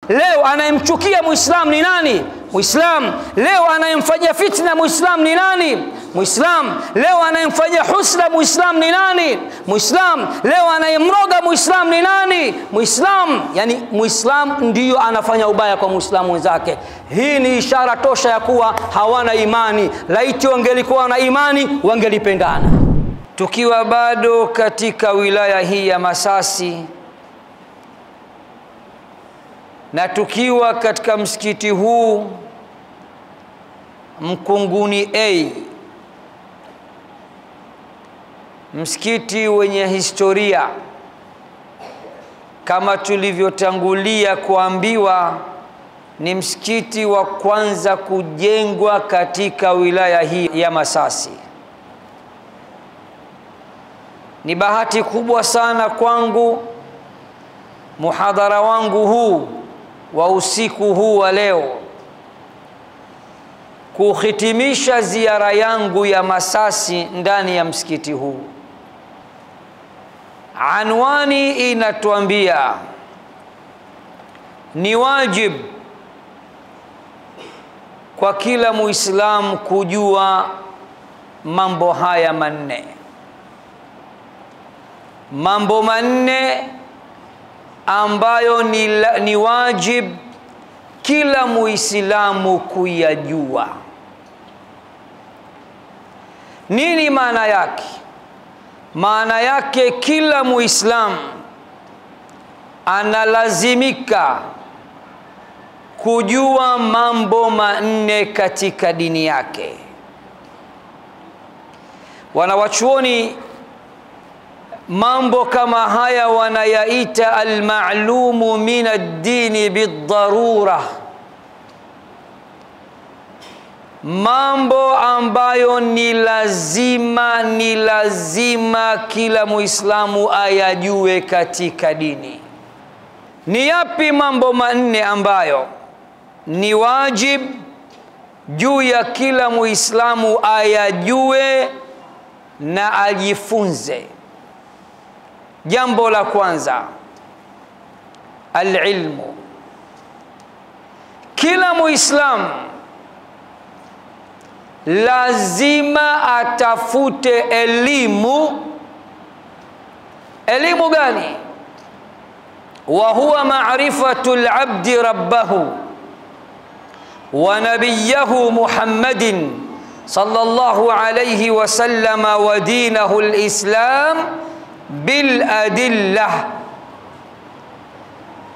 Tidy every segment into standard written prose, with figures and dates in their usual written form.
leo anayemchukia Muislamu ni nani? Muislamu. Leo anayemfanyia fitna Muislamu ni nani? Muislamu. Leo anayemfanyia husda Muislamu ni nani? Muislamu. Leo anayemroga Muislamu ni nani? Muislamu. Yani Muislamu ndiyo anafanya ubaya kwa Muislamu wenzake. Hii ni ishara tosha ya kuwa hawana imani. Laiti wangelikuwa na imani wangelipendana. Tukiwa bado katika wilaya hii ya Masasi na tukiwa katika msikiti huu Mkunguni A, msikiti wenye historia, kama tulivyotangulia kuambiwa, ni msikiti wa kwanza kujengwa katika wilaya hii ya Masasi. Ni bahati kubwa sana kwangu muhadhara wangu huu wa usiku huu wa leo kuhitimisha ziara yangu ya Masasi ndani ya msikiti huu. Anwani inatuambia ni wajib kwa kila Muislamu kujua mambo haya manne. Mambo manne ambayo ni wajib kila Muislamu kuyajua. Nini maana yake? Maana yake kila Muislamu analazimika kujua mambo manne katika dini yake. Wanawachuoni mambo kama haya wanayaita al-ma'lumu min ad-din bid-darura, mambo ambayo ni lazima kila Muislamu ayajue katika dini. Ni yapi mambo manne ambayo ni wajib juu ya kila Muislamu ayajue na ajifunze? Jambo la kwanza, al-ilmu. Kila Muislamu lazima atafute elimu. Elimu gani? Wa huwa ma'rifatul 'abdi rabbahu wa nabiyahu Muhammadin sallallahu alayhi wa sallama wa dinahu al-islam bil adillah.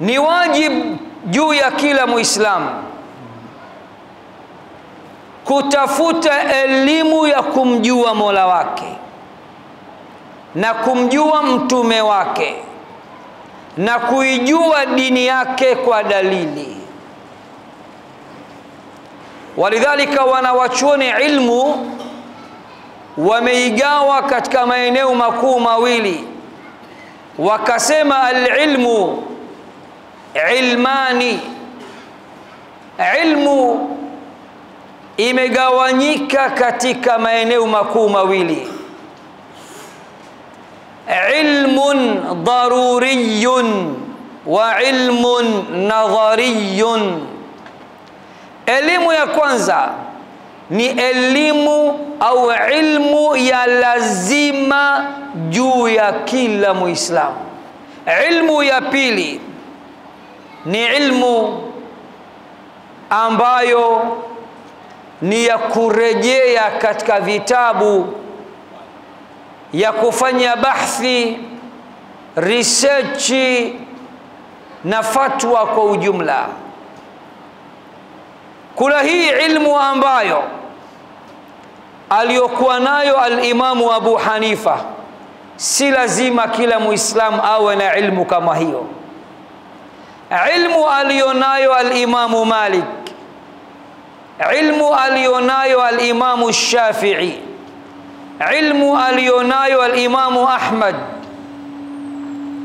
Ni wajib juu ya kila Muislamu kutafuta elimu ya kumjua Mola wake na kumjua mtume wake na kuijua dini yake kwa dalili. Walidhalika wanawachuoni ilmu wameigawa katika maeneo makuu mawili. Wakasema al-ilmu ilmani. Ilmu imegawanyika katika maeneo makuu mawili. Ilmun daruriyun wa ilmun nadhariyun. Elimu ya kwanza ni elimu au ilmu ya lazima juu ya kila Muislamu. Ilmu ya pili ni ilmu ambayo ni ya kurejea katika vitabu, ya kufanya bahthi, research na fatwa kwa ujumla. Kuna hii ilmu ambayo aliyokuwa nayo al-Imamu Abu Hanifa. Si lazima kila Muislamu awe na ilmu kama hiyo. Ilmu aliyonayo al-Imamu Malik, ilmu aliyonayo al-Imamu Shafi'i, ilmu aliyonayo al-Imamu Ahmad.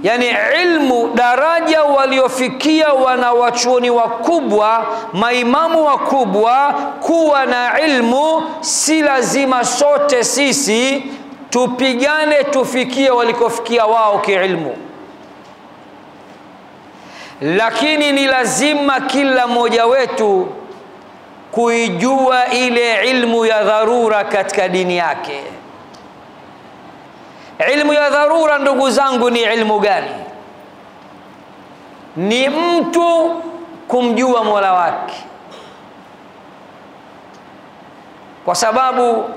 Yani ilmu daraja waliofikia wanawachuoni wakubwa, maimamu wakubwa kuwa na ilmu. Si lazima sote sisi tupigane tufikie walikofikia wao kiilmu. lakini ni lazima kila mmoja wetu kuijua ile ilmu ya dharura katika dini yake. Ilmu ya dharura, ndugu zangu, ni ilmu gani? Ni mtu kumjua Mola wake, kwa sababu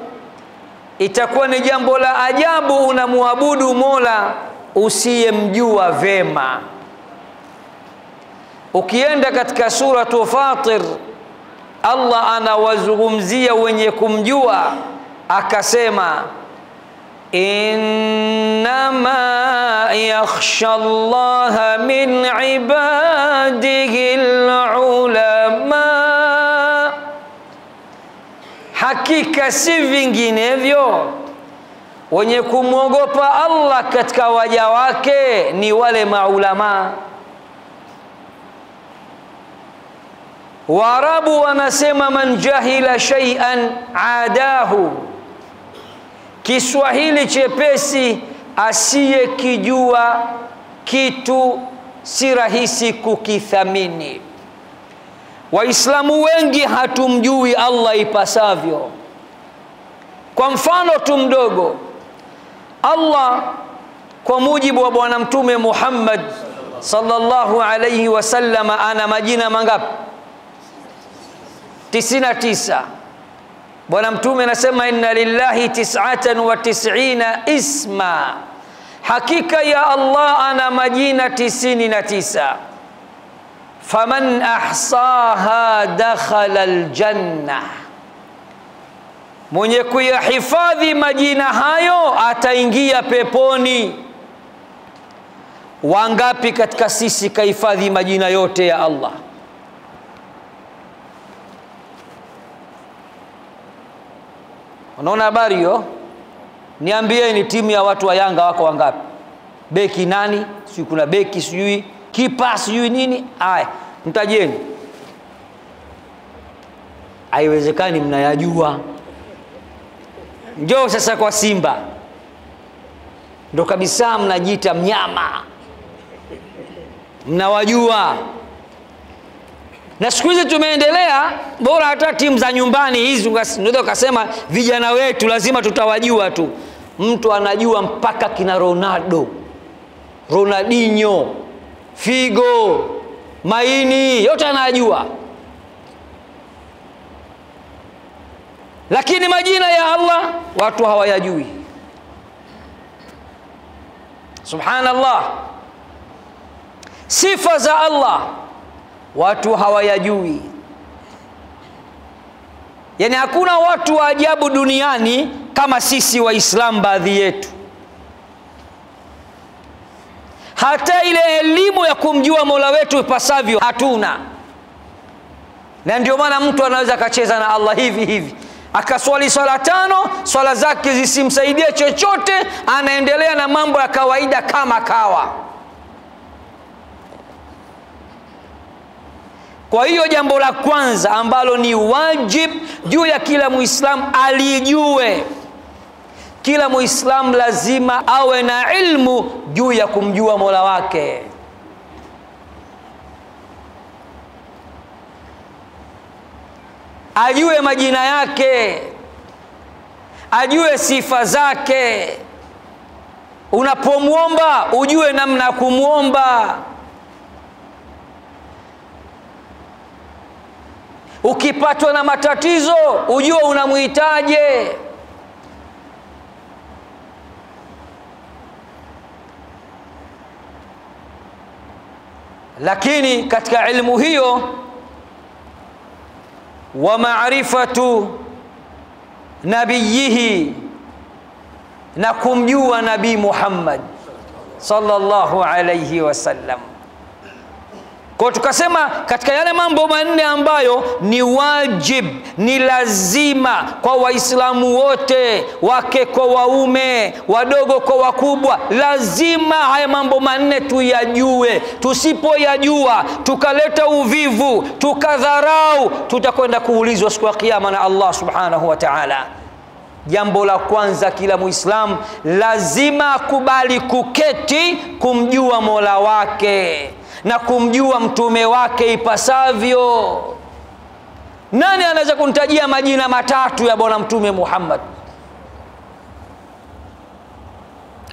itakuwa ni jambo la ajabu unamwabudu Mola usiyemjua vema. Ukienda katika suratu Fatir, Allah anawazungumzia wenye kumjua, akasema innama yakhsha Allaha min ibadihi al-ulama, hakika si vinginevyo wenye kumwogopa Allah katika waja wake ni wale maulama. Waarabu wanasema man jahila shay'an adahu, Kiswahili chepesi, asiyekijua kitu si rahisi kukithamini. Waislamu wengi hatumjui Allah ipasavyo. Kwa mfano tu mdogo, Allah kwa mujibu wa bwana mtume Muhammad sallallahu alayhi wasallam ana majina mangapi? 99. Bwana mtume anasema inna lillahi 99 isma, hakika ya Allah ana majina 99. Faman ahsaha dakhala aljanna, mwenye kuyahifadhi majina hayo ataingia peponi. Wangapi katika sisi kahifadhi majina yote ya Allah? Unaona habari hiyo? Niambieni, timu ya watu wa Yanga wako wangapi? Beki nani? Sijui kuna beki, sijui kipa, sijui nini. Haya, mtajeni. Haiwezekani mnayajua. Njoo sasa kwa Simba, ndo kabisa mnajiita mnyama, mnawajua. Na siku hizi tumeendelea, bora hata timu za nyumbani hizi unaweza kusema vijana wetu lazima tutawajua tu. Mtu anajua mpaka kina Ronaldo, Ronaldinho, Figo, Maini, yote anajua. Lakini majina ya Allah watu hawayajui. Subhanallah. Sifa za Allah watu hawayajui. Yani hakuna watu wa ajabu duniani kama sisi Waislamu baadhi yetu. Hata ile elimu ya kumjua Mola wetu ipasavyo hatuna. Na ndio maana mtu anaweza kacheza na Allah hivi hivi, akaswali swala 5, swala zake zisimsaidie chochote, anaendelea na mambo ya kawaida kama kawa. Kwa hiyo jambo la kwanza ambalo ni wajib juu ya kila Muislamu alijue, kila Muislamu lazima awe na ilmu juu ya kumjua Mola wake. Ajue majina yake, ajue sifa zake. Unapomwomba ujue namna ya kumwomba. Ukipatwa na matatizo ujue unamuhitaje. Lakini katika ilmu hiyo wa maarifatu nabiyihi, na kumjua Nabii Muhammad sallallahu alayhi wasallam. Kwa tukasema katika yale mambo manne ambayo ni wajib, ni lazima kwa Waislamu wote, wake kwa waume, wadogo kwa wakubwa, lazima haya mambo manne tuyajue. Tusipoyajua tukaleta uvivu, tukadharau, tutakwenda kuulizwa siku ya kiyama na Allah subhanahu wa ta'ala. Jambo la kwanza, kila Muislamu lazima akubali kuketi kumjua Mola wake. na kumjua mtume wake ipasavyo. Nani anaweza kunitajia majina matatu ya bwana mtume Muhammad?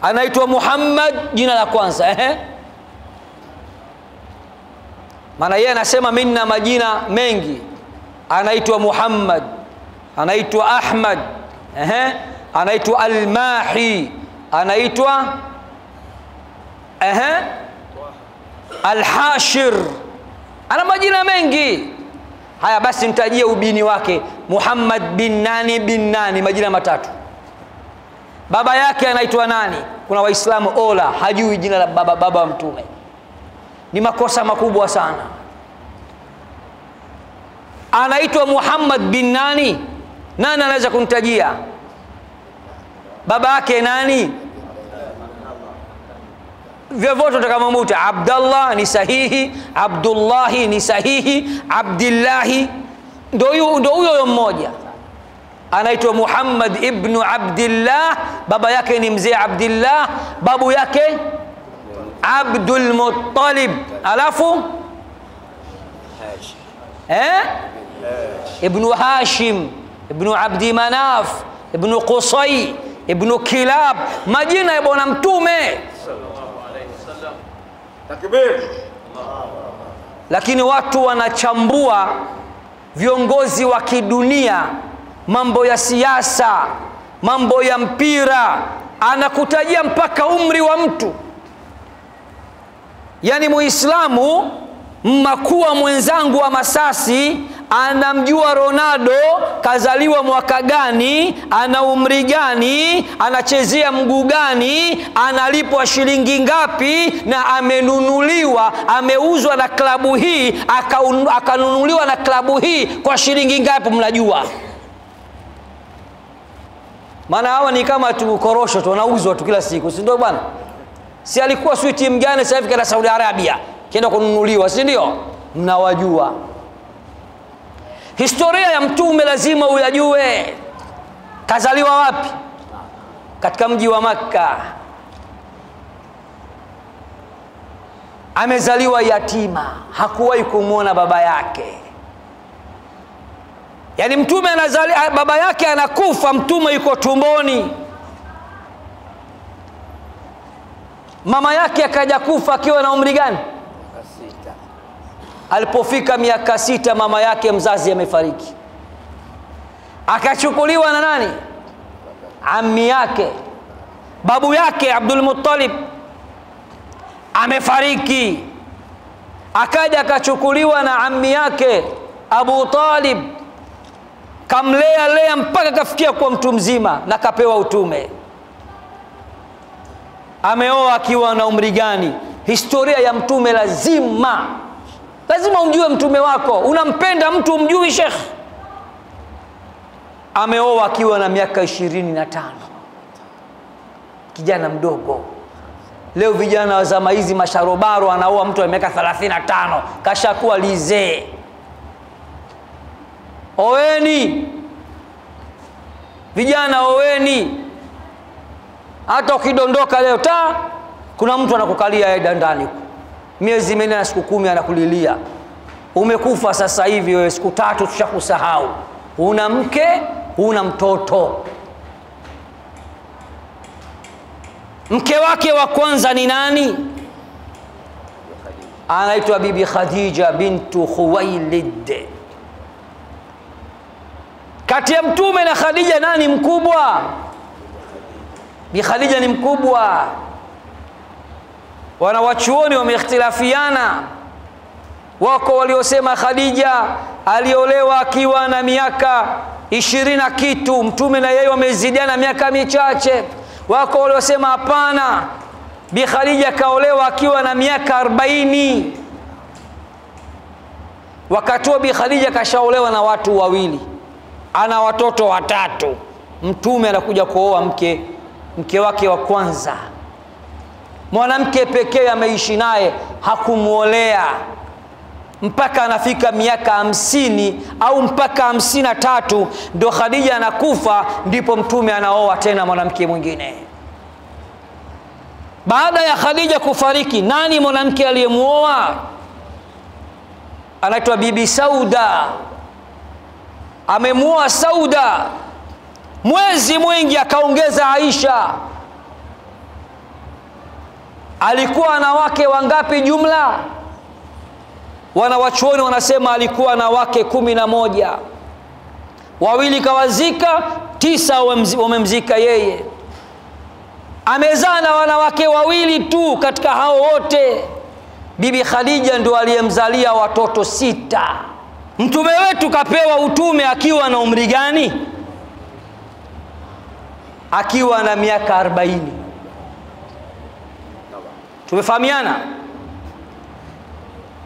Anaitwa Muhammad, jina la kwanza. Maana yeye anasema mimi nina majina mengi. Anaitwa Muhammad, anaitwa Ahmad, anaitwa Al-Mahi, anaitwa Al-Hashir. Ana majina mengi. Haya basi nitajie ubini wake. Muhammad bin nani, majina matatu. Baba yake anaitwa nani? Kuna Waislamu ola hajui jina la baba wa mtume. Ni makosa makubwa sana. Anaitwa Muhammad bin nani? Nani anaweza kunitajia? Baba yake nani? Vyovyote utakamomuta. Abdallah ni sahihi, Abdullahi ni sahihi, Abdillahi ndio huyo mmoja. Anaitwa Muhammad ibn Abdillah, baba yake ni mzee Abdillah, babu yake Abdul Muttalib, alafu ibn Hashim, ibn Abdi Manaf, ibn Qusay, ibn Kilab. Majina ya bwana mtume. Takbir. Lakini watu wanachambua viongozi wa kidunia, mambo ya siasa, mambo ya mpira, anakutajia mpaka umri wa mtu. Yani Muislamu mmakua mwenzangu wa Masasi anamjua Ronaldo kazaliwa mwaka gani, ana umri gani, anachezea mguu gani, analipwa shilingi ngapi, na amenunuliwa, ameuzwa na klabu hii, akanunuliwa na klabu hii kwa shilingi ngapi, mnajua. Maana hawa ni kama tu korosho tu, wanauzwa tu kila siku, si ndio bwana? Si alikuwa sui timu gani sasa hivi kana Saudi Arabia kienda kununuliwa, si ndio? Mnawajua. Historia ya mtume lazima uyajue. Kazaliwa wapi? Katika mji wa Makka. Amezaliwa yatima, hakuwahi kumuona baba yake. Yani mtume baba yake anakufa, mtume yuko tumboni. Mama yake akaja kufa akiwa na umri gani? Alipofika miaka 6 mama yake mzazi amefariki. Akachukuliwa na nani? Ammi yake. Babu yake Abdul Muttalib amefariki. Akaja akachukuliwa na ammi yake Abu Talib. Kamlea mpaka kafikia kuwa mtu mzima na kapewa utume. Ameoa akiwa na umri gani? Historia ya mtume lazima umjue mtume wako. Unampenda mtu umjui Sheikh? Ameoa akiwa na miaka 25. Kijana mdogo. Leo vijana wa zama hizi masharobaro anaoa mtu wa miaka 35, kashakuwa lizee. Oweni vijana, oweni. Hata ukidondoka leo kuna mtu anakukalia yeye ndani. Miezi 4 na siku 10 anakulilia. Umekufa sasa hivi wewe, siku 3 tushakusahau. Una mke, una mtoto. Mke wake wa kwanza ni nani? Anaitwa Bibi Khadija bintu Khuwailid. Kati ya mtume na Khadija nani mkubwa? Bi Khadija ni mkubwa. Wanawachuoni wameikhtilafiana. Wako waliosema Khadija aliolewa akiwa na miaka 20 na kitu, mtume na yeye wamezidiana miaka michache. Wako waliosema hapana, Bi Khadija kaolewa akiwa na miaka 40. Wakati wa Bi Khadija kashaolewa na watu wawili, ana watoto 3. Mtume anakuja kuoa mke wake wa kwanza. Mwanamke pekee ameishi naye, hakumuolea mpaka anafika miaka 50 au mpaka 53, ndo Khadija anakufa, ndipo mtume anaoa tena mwanamke mwingine. Baada ya Khadija kufariki, nani mwanamke aliyemuoa? Anaitwa Bibi Sauda. Amemuoa Sauda, mwezi mwingi akaongeza Aisha. Alikuwa na wake wangapi jumla? Wanawachuoni wanasema alikuwa na wake 11. Wawili kawazika, 9 wamemzika yeye. Amezaa na wanawake wawili tu katika hao wote. Bibi Khadija ndio aliyemzalia watoto 6. Mtume wetu kapewa utume akiwa na umri gani? Akiwa na miaka 40. Tumefahamiana?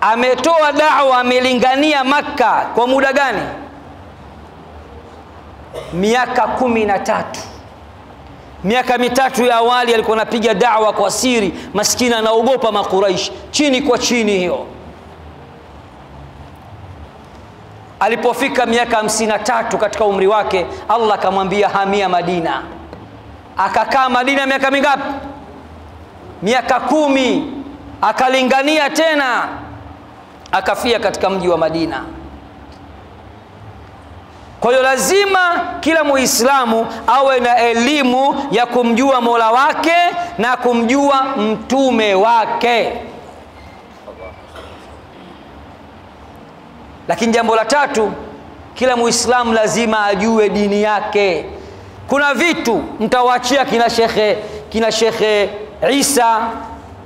Ametoa da'wa, amelingania Makka kwa muda gani? Miaka 13. Miaka mitatu ya awali alikuwa anapiga da'wa kwa siri, maskini anaogopa Makuraish, chini kwa chini hiyo. Alipofika miaka 53 katika umri wake, Allah akamwambia hamia Madina. Akakaa Madina miaka mingapi? Miaka 10. Akalingania tena, akafia katika mji wa Madina. Kwa hiyo lazima kila Muislamu awe na elimu ya kumjua Mola wake na kumjua mtume wake. Lakini jambo la tatu, kila Muislamu lazima ajue dini yake. Kuna vitu mtawaachia kina Shekhe Isa,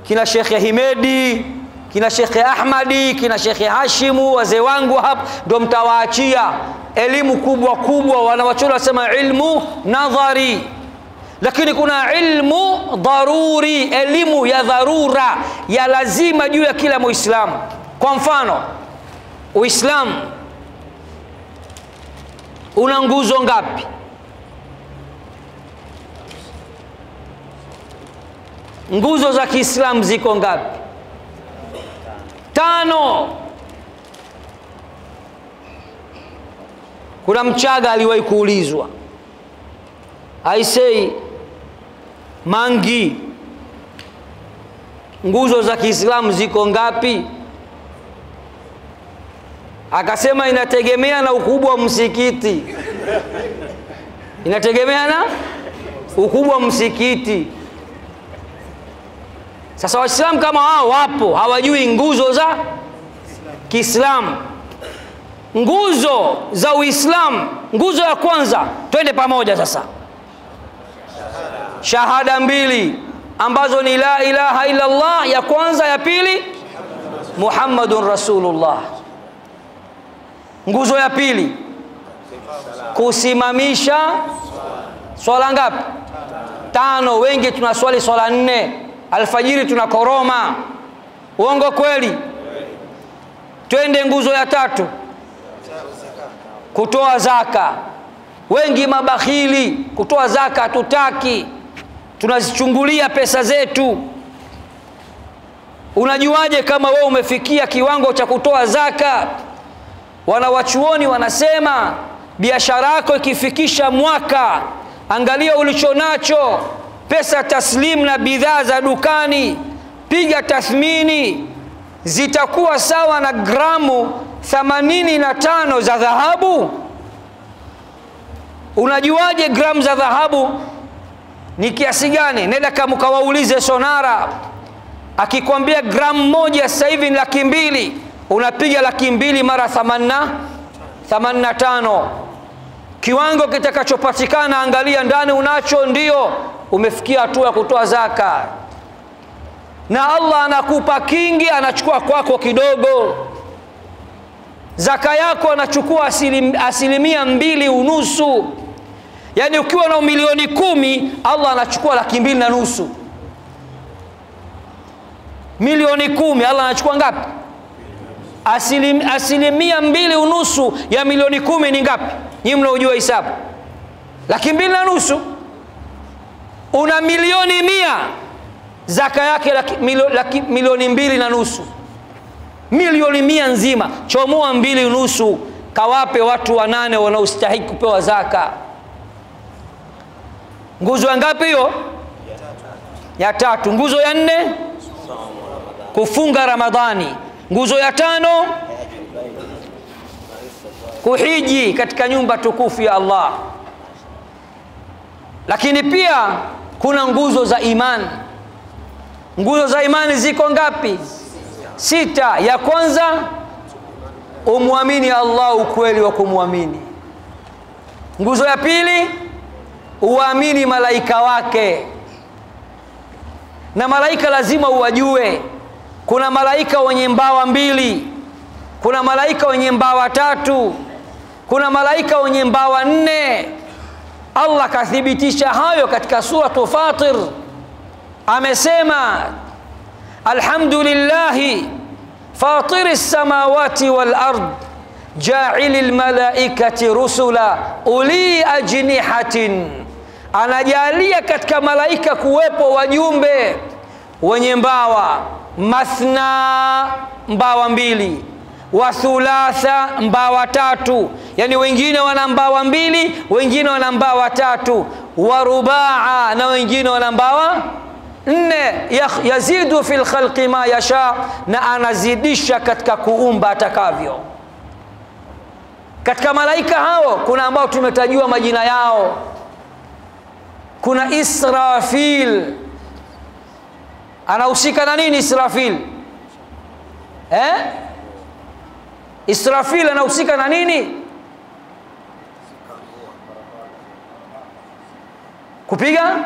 kina Shekhe Himedi, kina Shekhe Ahmadi, kina Shekhe Hashimu, wazee wangu hapa ndio mtawaachia. Elimu kubwa kubwa wanawachuoni wasema ilmu nadhari, lakini kuna ilmu dharuri, elimu ya dharura, ya lazima juu ya kila Muislamu. Kwa mfano, Uislamu una nguzo ngapi? Nguzo za Kiislamu ziko ngapi? 5. Kuna Mchaga aliwahi kuulizwa, I say Mangi, nguzo za Kiislamu ziko ngapi? Akasema inategemea na ukubwa wa msikiti. Inategemea na ukubwa wa msikiti. Sasa Waislamu kama hao wapo, hawajui nguzo za Kiislamu. Nguzo za Uislamu, nguzo ya kwanza, twende pamoja sasa. Shahada 2 ambazo ni la ilaha illa Allah ya kwanza, ya pili Muhammadun Rasulullah. Nguzo ya pili, kusimamisha swala ngapi? 5. Wengi tunaswali swala 4. Alfajiri tunakoroma. Uongo kweli? Twende nguzo ya 3, kutoa zaka. Wengi mabakhili, kutoa zaka hatutaki, tunazichungulia pesa zetu. Unajuaje kama wewe umefikia kiwango cha kutoa zaka? Wanawachuoni wanasema biashara yako ikifikisha mwaka, angalia ulichonacho, pesa taslimu na bidhaa za dukani, piga tathmini, zitakuwa sawa na gramu 85 za dhahabu. Unajuaje gramu za dhahabu ni kiasi gani? Nenda kama kawaulize sonara, akikwambia gramu moja sasa hivi ni 200,000, unapiga 200,000 mara 85. Kiwango kitakachopatikana, angalia ndani unacho, ndio umefikia hatua ya kutoa zaka. Na Allah anakupa kingi, anachukua kwako kidogo. Zaka yako anachukua 2.5%. Yani ukiwa na milioni 10, Allah anachukua 2.5. Milioni 10, Allah anachukua ngapi? 2.5% ya milioni 10 ni ngapi? Nyinyi mnaojua hisabu. 2.5. Una milioni 100, zaka yake milioni 2.5. Milioni 100 nzima, chomoa 2.5, kawape watu 8 wanaostahili kupewa zaka. Nguzo ngapi hiyo? ya 3. Nguzo ya 4 kufunga Ramadhani. Nguzo ya 5 kuhiji katika nyumba tukufu ya Allah. Lakini pia kuna nguzo za imani. Nguzo za imani ziko ngapi? 6. Ya kwanza, umwamini Allah ukweli wa kumwamini. Nguzo ya pili, uamini malaika wake. Na malaika lazima uwajue. Kuna malaika wenye mbawa 2, kuna malaika wenye mbawa 3, kuna malaika wenye mbawa 4. Allah kathibitisha hayo katika suratu Fatir. Amesema alhamdulillahi fatiris samawati wal ard ja'ilil malaikati rusula uli ajnihatin. Anajalia katika malaika kuwepo wajumbe wenye mbawa, mathna mbawa 2, wa thulatha mbawa 3, yani wengine wana mbawa 2, wengine wana mbawa 3, wa rubaa, na wengine wana mbawa 4. Yazidu fil khalqi ma yasha, na anazidisha katika kuumba atakavyo. Katika malaika hao kuna ambao tumetajua majina yao. Kuna Israfil. Anahusika na nini Israfil? Israfil anahusika na nini? Kupiga?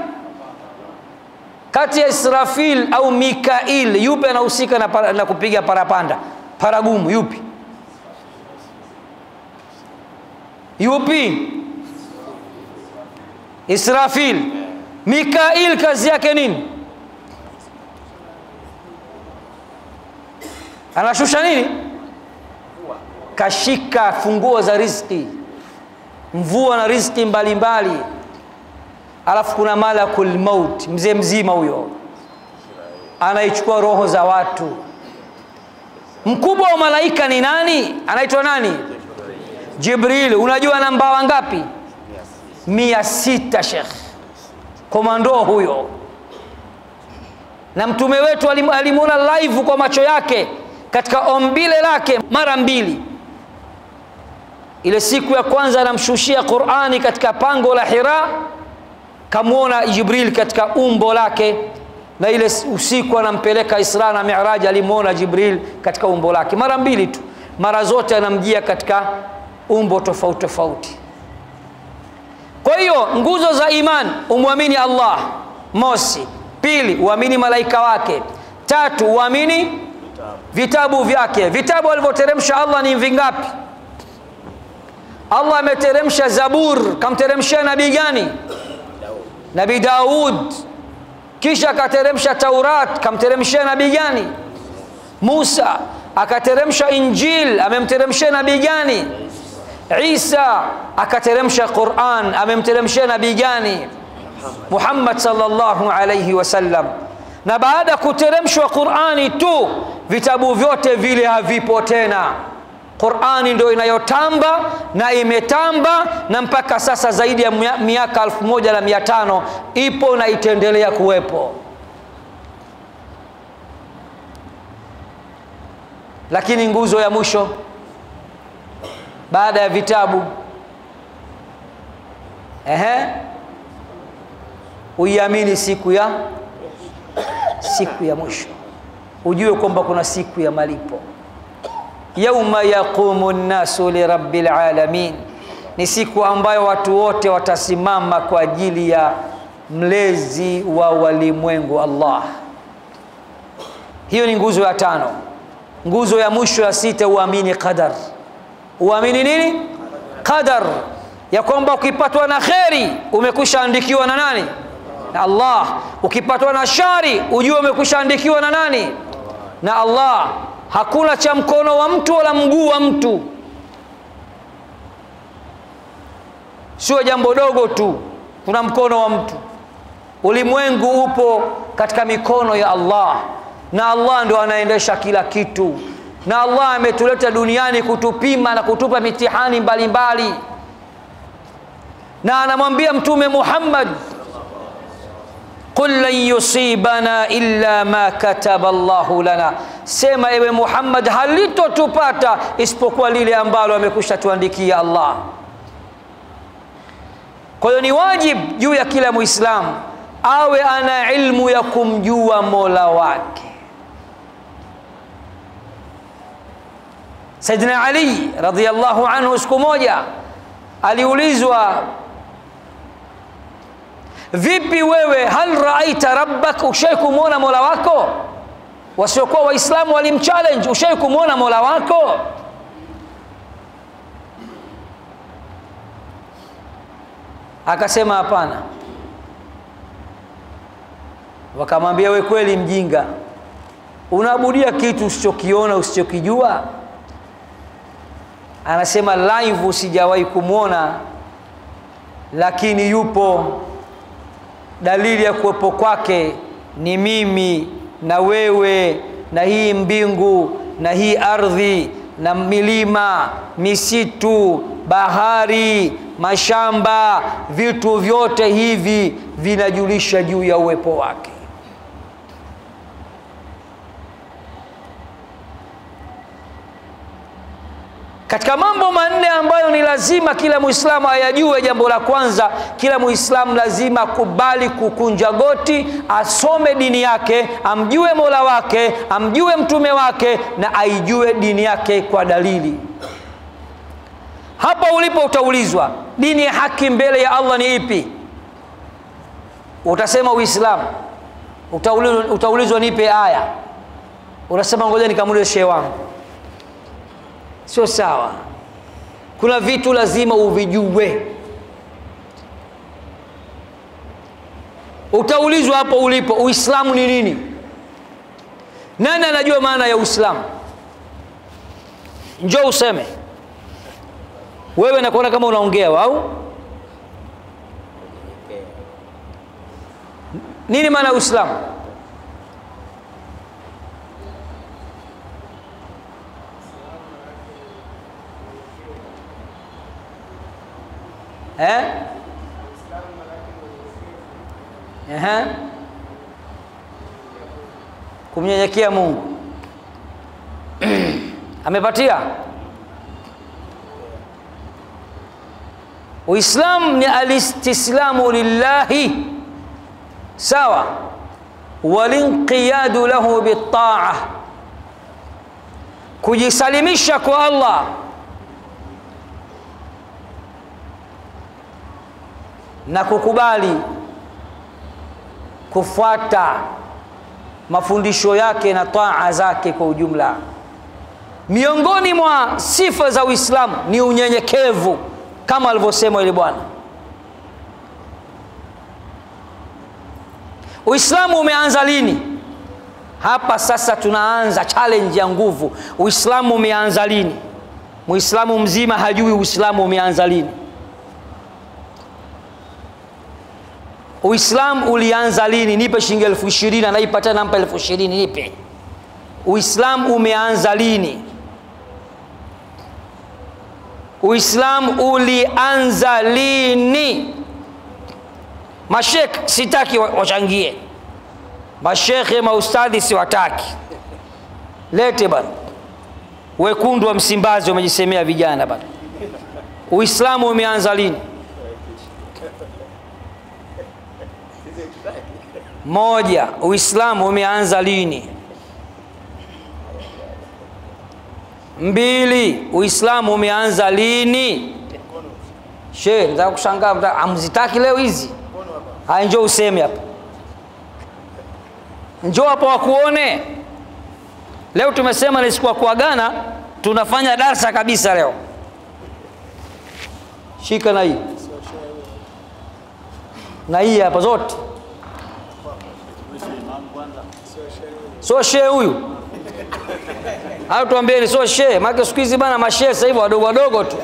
Kati ya Israfil au Mikail, yupi anahusika na kupiga parapanda, paragumu? Yupi? Yupi? Israfil. Mikail kazi yake nini? Anashusha nini? Kashika funguo za riziki, mvua na riziki mbalimbali. Alafu kuna malakul maut, mzee mzima huyo, anaichukua roho za watu. Mkubwa wa malaika ni nani? Anaitwa nani? Jibril. Unajua ana mbawa ngapi? 600, Sheikh. Komando huyo. Na mtume wetu alimuona live kwa macho yake katika ombile lake mara 2. Ile siku ya kwanza anamshushia Qur'ani katika pango la Hira, kamuona Jibril katika umbo lake, na ile usiku anampeleka Isra na Mi'raj alimuona Jibril katika umbo lake mara 2 tu. Mara zote anamjia katika umbo tofauti tofauti. Kwa hiyo nguzo za iman, umwamini Allah, mosi. 2, uamini malaika wake. 3, uamini vitabu vyake. Vitabu alivyoteremsha Allah ni vingapi? Allah ameteremsha Zabur, kamteremshia nabii gani? Nabii Daud. Kisha akateremsha Taurat, kamteremshia nabii gani? Musa. Akateremsha Injil, amemteremshia nabii gani? Isa. Akateremsha Qur'an, amemteremshia nabii gani? Muhammad sallallahu alayhi wasallam. Na baada kuteremshwa Qur'ani tu, vitabu vyote vile havipo tena. Qur'ani ndio inayotamba na imetamba, na mpaka sasa zaidi ya miaka 1500 ipo na itaendelea kuwepo. Lakini nguzo ya mwisho baada ya vitabu, uiamini siku ya mwisho. Ujue kwamba kuna siku ya malipo. Yauma yaqumu an-nasu li rabbil alamin, ni siku ambayo watu wote watasimama kwa ajili ya mlezi wa walimwengu Allah. Hiyo ni nguzo ya 5. Nguzo ya mwisho ya 6, uamini qadar. Uamini nini? Qadar, ya kwamba ukipatwa na kheri umekwishaandikiwa na nani? Na Allah. Ukipatwa na shari ujue umekwishaandikiwa na nani? Na Allah. Hakuna cha mkono wa mtu wala mguu wa mtu. Sio jambo dogo tu, kuna mkono wa mtu. Ulimwengu upo katika mikono ya Allah, na Allah ndo anaendesha kila kitu. Na Allah ametuleta duniani kutupima na kutupa mitihani mbalimbali. Na anamwambia Mtume Muhammad, qul lan yusibana illa ma kataba Allahu lana, sema ewe Muhammad, halitotupata isipokuwa lile ambalo amekusha tuandikia Allah. Kwa hiyo ni wajibu juu ya kila Muislamu awe ana ilmu ya kumjua Mola wake. Sayyidina Ali radhiyallahu anhu siku moja aliulizwa, vipi wewe, hal raaita rabbak, ushaikumuona Mola wako? Wasiokuwa Waislamu walimchallenge, ushaikumuona Mola wako? Akasema hapana. Wakamwambia, we kweli mjinga, unaabudia kitu usichokiona usichokijua? Anasema, live sijawahi kumuona, lakini yupo. Dalili ya kuwepo kwake ni mimi na wewe na hii mbingu na hii ardhi na milima, misitu, bahari, mashamba, vitu vyote hivi vinajulisha juu ya uwepo wake. Katika mambo manne ambayo ni lazima kila Muislamu ayajue, jambo la kwanza, kila Muislamu lazima kubali kukunja goti, asome dini yake, amjue Mola wake, amjue mtume wake, na aijue dini yake kwa dalili. Hapa ulipo utaulizwa, dini ya haki mbele ya Allah ni ipi? Utasema Uislamu. Utaulizwa nipe aya, unasema ngoja nikamuulize shehe wangu. Sio sawa. Kuna vitu lazima uvijue. Utaulizwa hapo ulipo, Uislamu ni nini? Nani anajua maana ya Uislamu? Njoo useme. Wewe nakuona kama unaongea au? Nini maana ya Uislamu? Kumnyenyekea Mungu. Amepatia? Uislamu ni alistislamu lillahi, sawa, walinqiyadu lahu bitta'a, kujisalimisha kwa Allah na kukubali kufuata mafundisho yake na taa zake kwa ujumla. Miongoni mwa sifa za Uislamu ni unyenyekevu, kama alivyosema yule bwana. Uislamu umeanza lini? Hapa sasa tunaanza challenge ya nguvu. Uislamu umeanza lini? Muislamu mzima hajui Uislamu umeanza lini. Uislamu ulianza lini? Nipe shilingi 20,000 anaipata, nampa 20,000, nipe. Uislamu umeanza lini? Uislamu ulianza lini? Mashekh sitaki wachangie. Mashekhe maustadhi siwataki. Lete bana. Wekundu wa Msimbazi wamejisemea vijana bana. Uislamu umeanza lini? Moja, Uislamu umeanza lini? Mbili, Uislamu umeanza lini? Shehe, nataka kushangaa, amzitaki leo hizi. Haya, njoo useme hapa. Njoo hapa wakuone. Leo tumesema ni siku ya kuagana, tunafanya darasa kabisa leo. Shika na hii. Na hii hapa zote. So shehe huyu. Hayo tuambieni so shehe, maana siku hizi bana mashehe sasa hivi wadogo wadogo tu.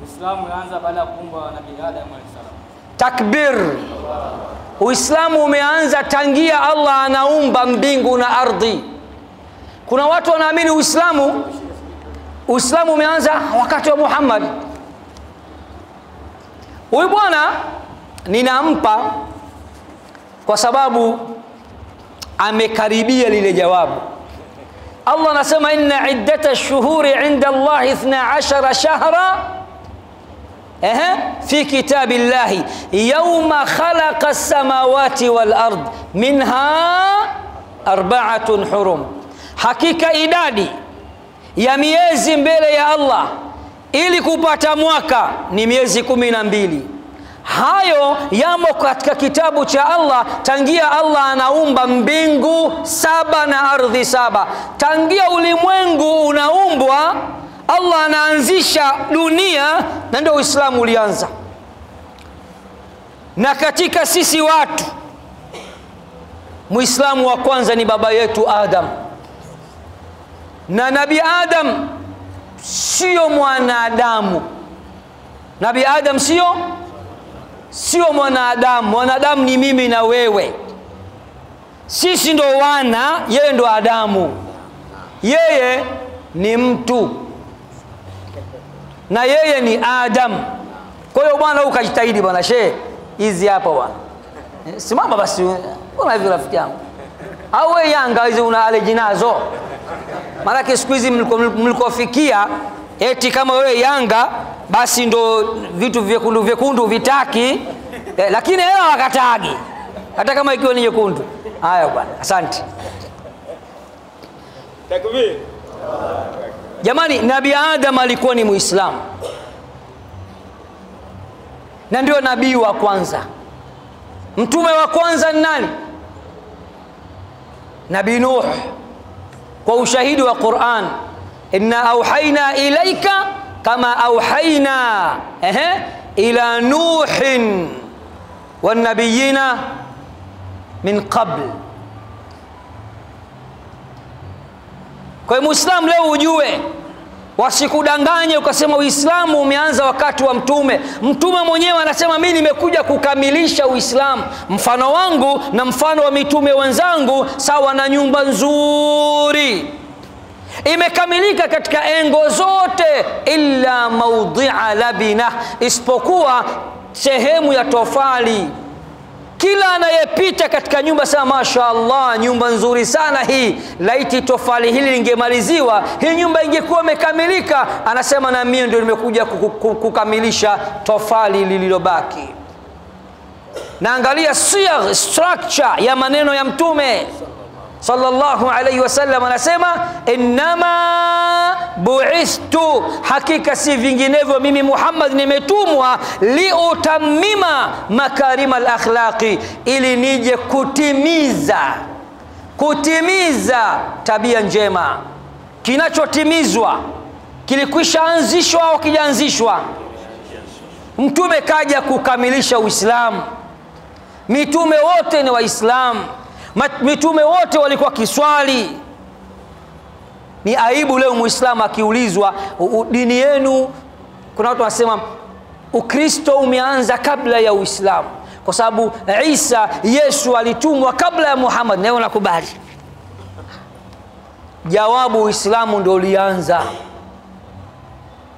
Uislamu umeanza baada ya kuumbwa Nabii Adam alayhi salam. Takbir. Uislamu umeanza tangia Allah anaumba mbingu na ardhi. Kuna watu wanaamini Uislamu umeanza wakati wa Muhammad. Huyu bwana ninampa kwa sababu amekaribia lile jawabu. Allah anasema inna iddata ash-shuhuri 'inda Allah 12 shahra fi kitabillahi yawma khalaqa as-samawati wal ard minha 4 hurum. Hakika idadi ya miezi mbele ya Allah ili kupata mwaka ni miezi 12. Hayo yamo katika kitabu cha Allah tangia Allah anaumba mbingu 7 na ardhi 7. Tangia ulimwengu unaumbwa Allah anaanzisha dunia, na ndio Uislamu ulianza. Na katika sisi watu, Muislamu wa kwanza ni baba yetu Adam. Na Nabii Adam sio mwanadamu. Nabii Adam sio mwanadamu. Mwanadamu ni mimi na wewe. Sisi ndo wana, yeye ndo Adamu. Yeye ni mtu na yeye ni Adam. Kwa hiyo bwana, ukajitahidi bwana shehe, hizi hapa bwana. Simama basi, una hivi rafiki yangu. Au wewe Yanga hizi una allergy nazo? Maana siku hizi mlikofikia eti kama wewe Yanga basi ndo vitu vyekundu vitaki, lakini hela wakatagi hata kama ikiwa ni nyekundu. Haya bwana, asante. Takbir. Jamani, Nabii Adam alikuwa ni Muislamu na ndio nabii wa kwanza. Mtume wa kwanza ni nani? Nabii Nuh, kwa ushahidi wa Qur'an, inna auhaina ilaika kama auhaina ila Nuhin wan nabiyina min qabl. Kwa Muislamu leo ujue, wasikudanganye ukasema Uislamu umeanza wakati wa mtume. Mtume mwenyewe anasema mimi nimekuja kukamilisha Uislamu. Mfano wangu na mfano wa mitume wenzangu sawa na nyumba nzuri, imekamilika katika engo zote, illa mawdi'a labina, isipokuwa sehemu ya tofali. Kila anayepita katika nyumba sema mashaallah, nyumba nzuri sana hii, laiti tofali hili lingemaliziwa hii nyumba ingekuwa imekamilika. Anasema na mimi ndio nimekuja kukamilisha tofali lililobaki. Na angalia siyagh, structure ya maneno ya mtume sallallahu alayhi wasallam, anasema innama bu'istu, hakika si vinginevyo mimi Muhammad nimetumwa liutamima makarimal akhlaqi, ili nije kutimiza tabia njema. Kinachotimizwa kilikwisha anzishwa au kijaanzishwa? Mtume kaja kukamilisha Uislamu. Mitume wote ni Waislamu. Mitume wote walikuwa kiswali. Ni aibu leo Muislamu akiulizwa dini yenu, kuna watu wanasema Ukristo umeanza kabla ya Uislamu kwa sababu Isa, Yesu alitumwa kabla ya Muhammad. Leo nakubali. Jawabu, Uislamu ndio ulianza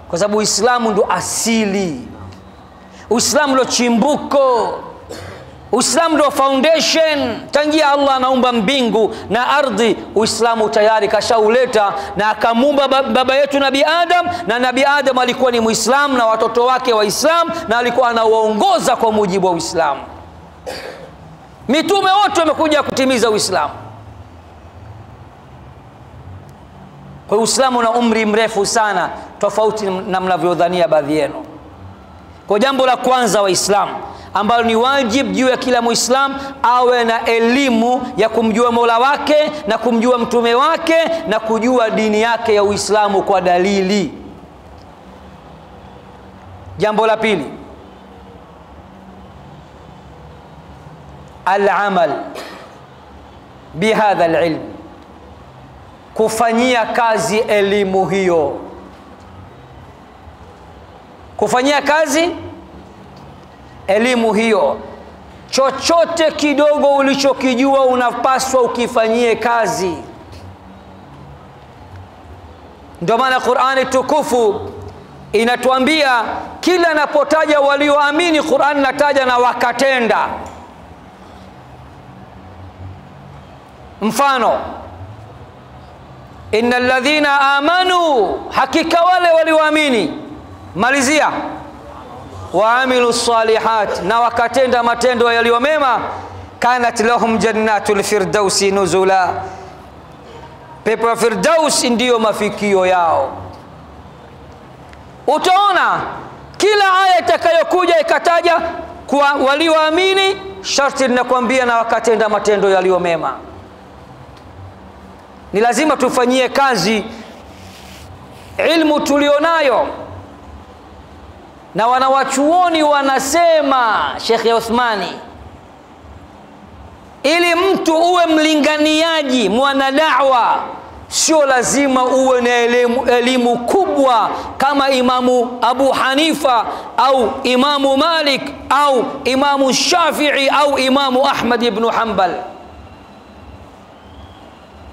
kwa sababu Uislamu ndio asili. Uislamu ndio chimbuko. Uislamu ndio foundation. Tangia Allah anaumba mbingu na ardhi, Uislamu tayari kashauleta, na akamuumba baba yetu Nabii Adam, na Nabii Adam alikuwa ni Muislamu na watoto wake Waislamu, na alikuwa anawaongoza kwa mujibu wa Uislamu. Mitume wote wamekuja kutimiza Uislamu. Kwa Uislamu na umri mrefu sana, tofauti na mnavyodhania baadhi yenu. Kwa jambo la kwanza, Waislamu, ambalo ni wajibu juu ya kila Muislamu, awe na elimu ya kumjua Mola wake na kumjua mtume wake na kujua dini yake ya Uislamu kwa dalili. Jambo la pili, al-amal bihadha al-ilm, kufanyia kazi elimu hiyo. Kufanyia kazi elimu hiyo. Chochote kidogo ulichokijua unapaswa ukifanyie kazi. Ndio maana Qur'ani tukufu inatuambia kila napotaja walioamini, Qur'ani nataja na wakatenda. mfano innal ladhina amanu, hakika wale walioamini, malizia, waamilu salihat, na wakatenda matendo yaliyo mema, kanat lahum jannatul firdausi nuzula, pepo ya firdaus ndiyo mafikio yao. Utaona kila aya itakayokuja ikataja kwa walioamini, sharti linakwambia na wakatenda matendo yaliyo mema. Ni lazima tufanyie kazi ilmu tulionayo, na wanawachuoni wanasema, Sheikh Uthmani, ili mtu uwe mlinganiaji, mwana da'wa, sio lazima uwe na elimu kubwa kama Imamu Abu Hanifa au Imamu Malik au Imamu Shafi'i au Imamu Ahmad ibn Hanbal.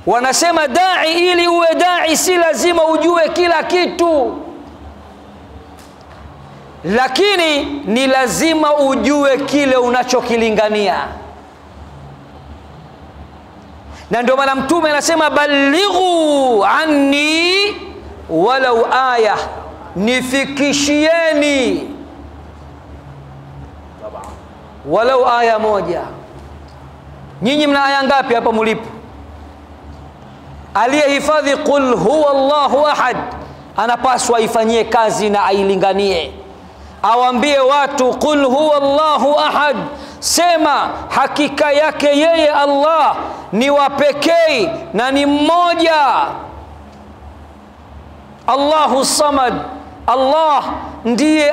Wanasema da'i, ili uwe da'i si lazima ujue kila kitu, lakini ni lazima ujue kile unachokilingania. Na ndio maana Mtume anasema balighu anni walau aya, nifikishieni walau aya moja. Nyinyi mna aya ngapi hapa mlipo? Aliyehifadhi qul huwa Allahu ahad anapaswa ifanyie kazi na ailinganie, awambie watu qul huwa Allahu ahad, sema hakika yake yeye Allah ni wa pekee na ni mmoja. Allahu samad, Allah ndiye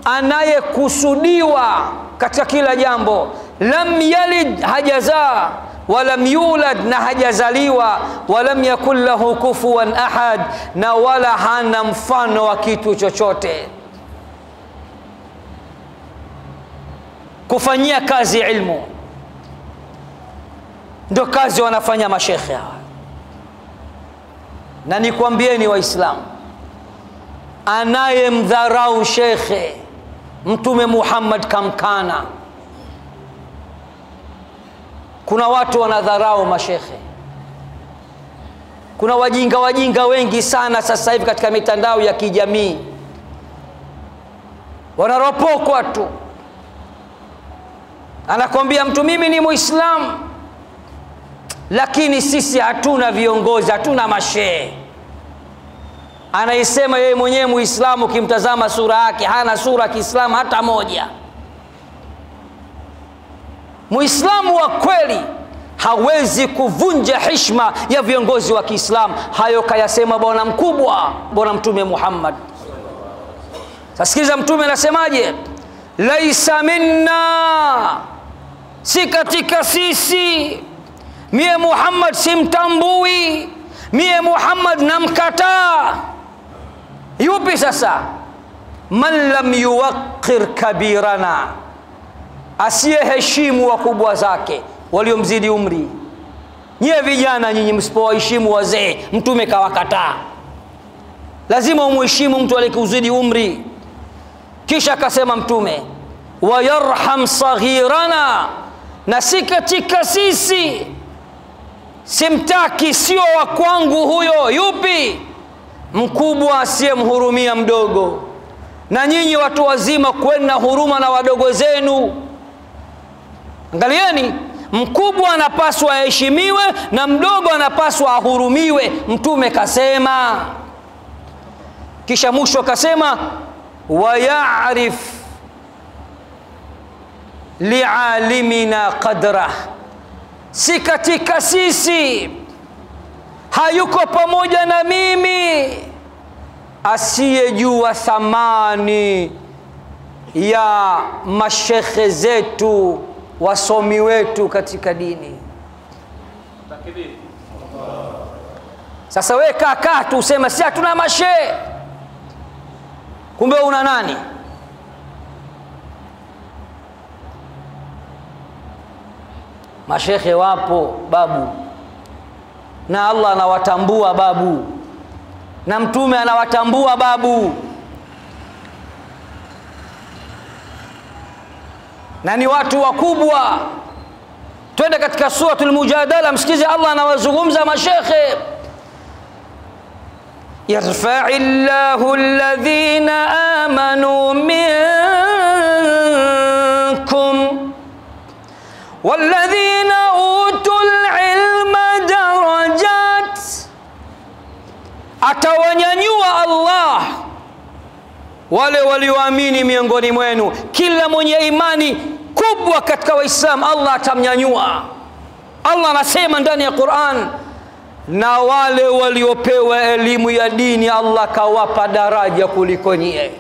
anayekusudiwa katika kila jambo. Lam yalid, hajazaa, walam yulad, na hajazaliwa, walam yakul lahu kufuwan ahad, na wala hana mfano wa kitu chochote. Kufanyia kazi ilmu ndio kazi wanafanya mashekhe hawa. Na nikwambieni Waislamu, anayemdharau shekhe, Mtume Muhammad kamkana. Kuna watu wanadharau mashekhe, kuna wajinga wengi sana sasa hivi katika mitandao ya kijamii, wanaropokwa tu. Anakwambia mtu mimi ni Muislamu, lakini sisi hatuna viongozi, hatuna mashehe. Anaisema yeye mwenyewe Muislamu, kimtazama sura yake hana sura Kiislamu hata moja. Muislamu wa kweli hawezi kuvunja heshima ya viongozi wa Kiislamu. Hayo kayasema bwana mkubwa, bwana Mtume Muhammad. Sasikiza Mtume anasemaje? Laisa minna, si katika sisi. Mie Muhammad simtambui, mie Muhammad namkataa. Yupi sasa? Man lam yuwaqqir kabirana, asiyeheshimu wakubwa zake waliomzidi umri. Nyie vijana, nyinyi msipowaheshimu wazee, Mtume kawakataa. Lazima umheshimu mtu aliyekuzidi umri. Kisha akasema Mtume, wayarham saghirana, na si katika sisi, simtaki, sio wa kwangu huyo. Yupi? Mkubwa asiyemhurumia mdogo. Na nyinyi watu wazima, kwenda huruma na wadogo zenu. Angalieni, mkubwa anapaswa aheshimiwe na mdogo anapaswa ahurumiwe. Mtume kasema. Kisha mwisho kasema, wayarif lialimina qadra, si katika sisi, hayuko pamoja na mimi, asiyejua thamani ya mashekhe zetu, wasomi wetu katika dini. Sasa wewe kaa tu useme si hatuna mashehe, kumbe una nani? Mashekhe wapo babu, na Allah anawatambua babu, na Mtume anawatambua babu, na ni watu wakubwa. Twende katika suratul Mujadala, msikize Allah anawazungumza mashekhe. Yarfa'illahu alladhina amanu minkum walladhina utul ilma darajat, atawanyanyua Allah wale walioamini miongoni mwenu. Kila mwenye imani kubwa katika Waislamu Allah atamnyanyua. Allah anasema ndani ya Qur'an, na wale waliopewa elimu ya dini Allah kawapa daraja kuliko nyie.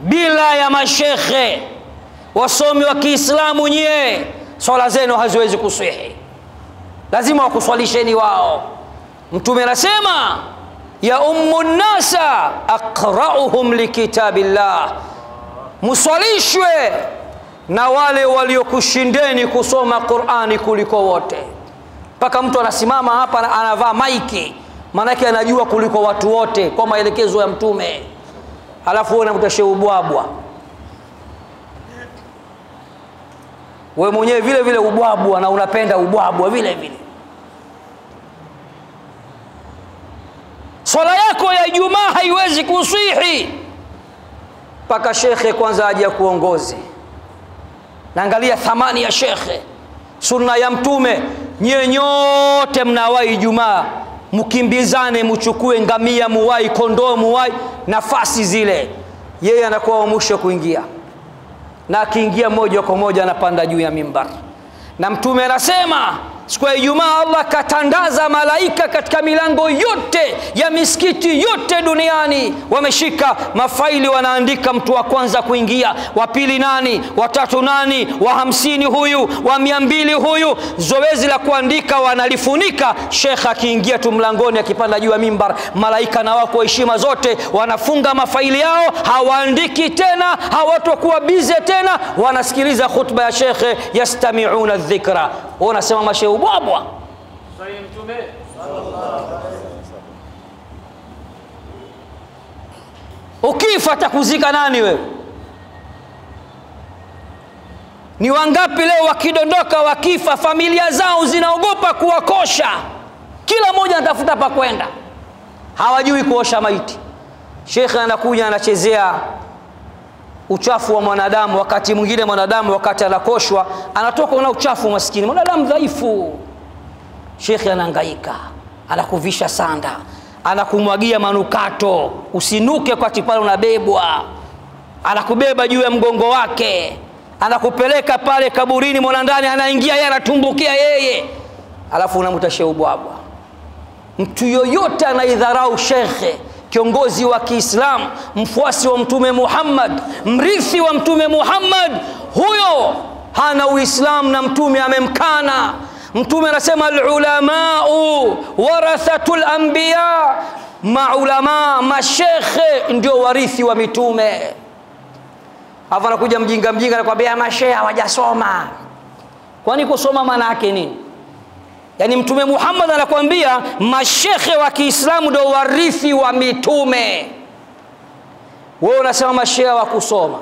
Bila ya mashekhe wasomi wa Kiislamu nyie swala zenu haziwezi kusihi, lazima wakuswalisheni wao. Mtume anasema ya ummun nasa aqra'uhum likitabillah, muswalishwe na wale waliokushindeni kusoma Qur'ani kuliko wote. Paka mtu anasimama hapa anavaa maiki, maana yake anajua kuliko watu wote kwa maelekezo ya Mtume, alafu wewe unamtashe ubwabwa. Wewe mwenyewe vile vile ubwabwa, na unapenda ubwabwa vile vile. Swala yako ya Ijumaa haiwezi kusihi paka shekhe kwanza aje kuongoze. Naangalia thamani ya shekhe, sunna ya Mtume. Nyie nyote mnawai Ijumaa, mkimbizane, mchukue ngamia, muwai kondoo, muwai nafasi zile. Yeye anakuwa wa mwisho kuingia, na akiingia moja kwa moja anapanda juu ya mimbar. Na Mtume anasema siku ya Ijumaa Allah katandaza malaika katika milango yote ya misikiti yote duniani, wameshika mafaili, wanaandika mtu wa kwanza kuingia, wa pili nani, wa tatu nani, wa 50 huyu, wa 200 huyu. Zoezi la kuandika wanalifunika. Sheikh akiingia tu mlangoni, akipanda juu ya mimbar, malaika na wako heshima zote wanafunga mafaili yao, hawaandiki tena, hawatakuwa bize tena, wanasikiliza khutba ya shekhe, yastami'una dhikra. Wanasema mashe ubwabwa. Sahihi Mtume ukifa takuzika nani wewe? Ni wangapi leo wakidondoka wakifa familia zao zinaogopa kuwakosha, kila mmoja anatafuta pa kwenda, hawajui kuosha maiti. Shekhe anakuja anachezea uchafu wa mwanadamu. Wakati mwingine mwanadamu wakati anakoshwa anatoka na uchafu, maskini mwanadamu dhaifu. Shekhe anahangaika, anakuvisha sanda, anakumwagia manukato usinuke kwa tipalo unabebwa, anakubeba juu ya mgongo wake, anakupeleka pale kaburini, mwana ndani anaingia yeye, anatumbukia yeye, alafu unamtashe ubwabwa. Mtu yoyote anaidharau shekhe, kiongozi wa Kiislamu, mfuasi wa Mtume Muhammad, mrithi wa Mtume Muhammad, huyo hana Uislamu na Mtume amemkana. Mtume anasema al-ulamau warathatul anbiya, maulama mashekhe ndio warithi wa mitume. Hapo anakuja mjinga anakuambia mashehe hawajasoma. Kwani kusoma maana yake nini? Yani Mtume Muhammad anakuambia mashekhe wa Kiislamu ndio warithi wa mitume. Wewe unasema mashehe hawakusoma.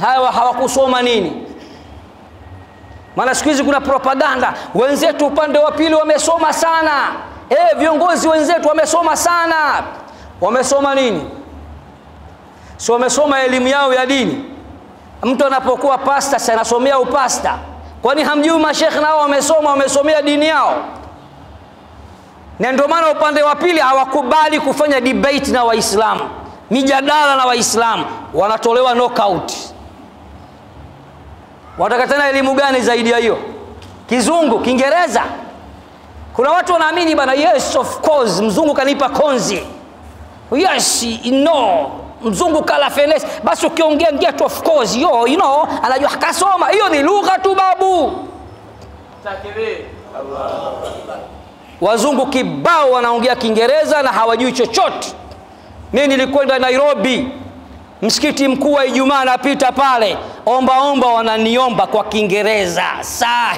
Hawa hawakusoma nini? Maana siku hizi kuna propaganda, wenzetu upande wa pili wamesoma sana. Viongozi wenzetu wamesoma sana. Wamesoma nini? Si wamesoma elimu yao ya dini. Mtu anapokuwa pasta sana anasomea upasta. Kwani hamjui mashekhe nao wamesomea dini yao? Na ndio maana upande wa pili hawakubali kufanya debate na Waislamu, mijadala na Waislamu, wanatolewa knockout. Wataka tena elimu gani zaidi ya hiyo? Kizungu, Kiingereza? Kuna watu wanaamini bana, yes of course mzungu kanipa konzi, yes no mzungu kala fenes, basi ukiongea get of course yo you know anajua kasoma. Hiyo ni lugha tu babu. Takbir. Wazungu kibao wanaongea Kiingereza na hawajui chochote. Mimi nilikwenda Nairobi, msikiti mkuu wa Ijumaa, napita pale, omba wananiomba kwa Kiingereza, sir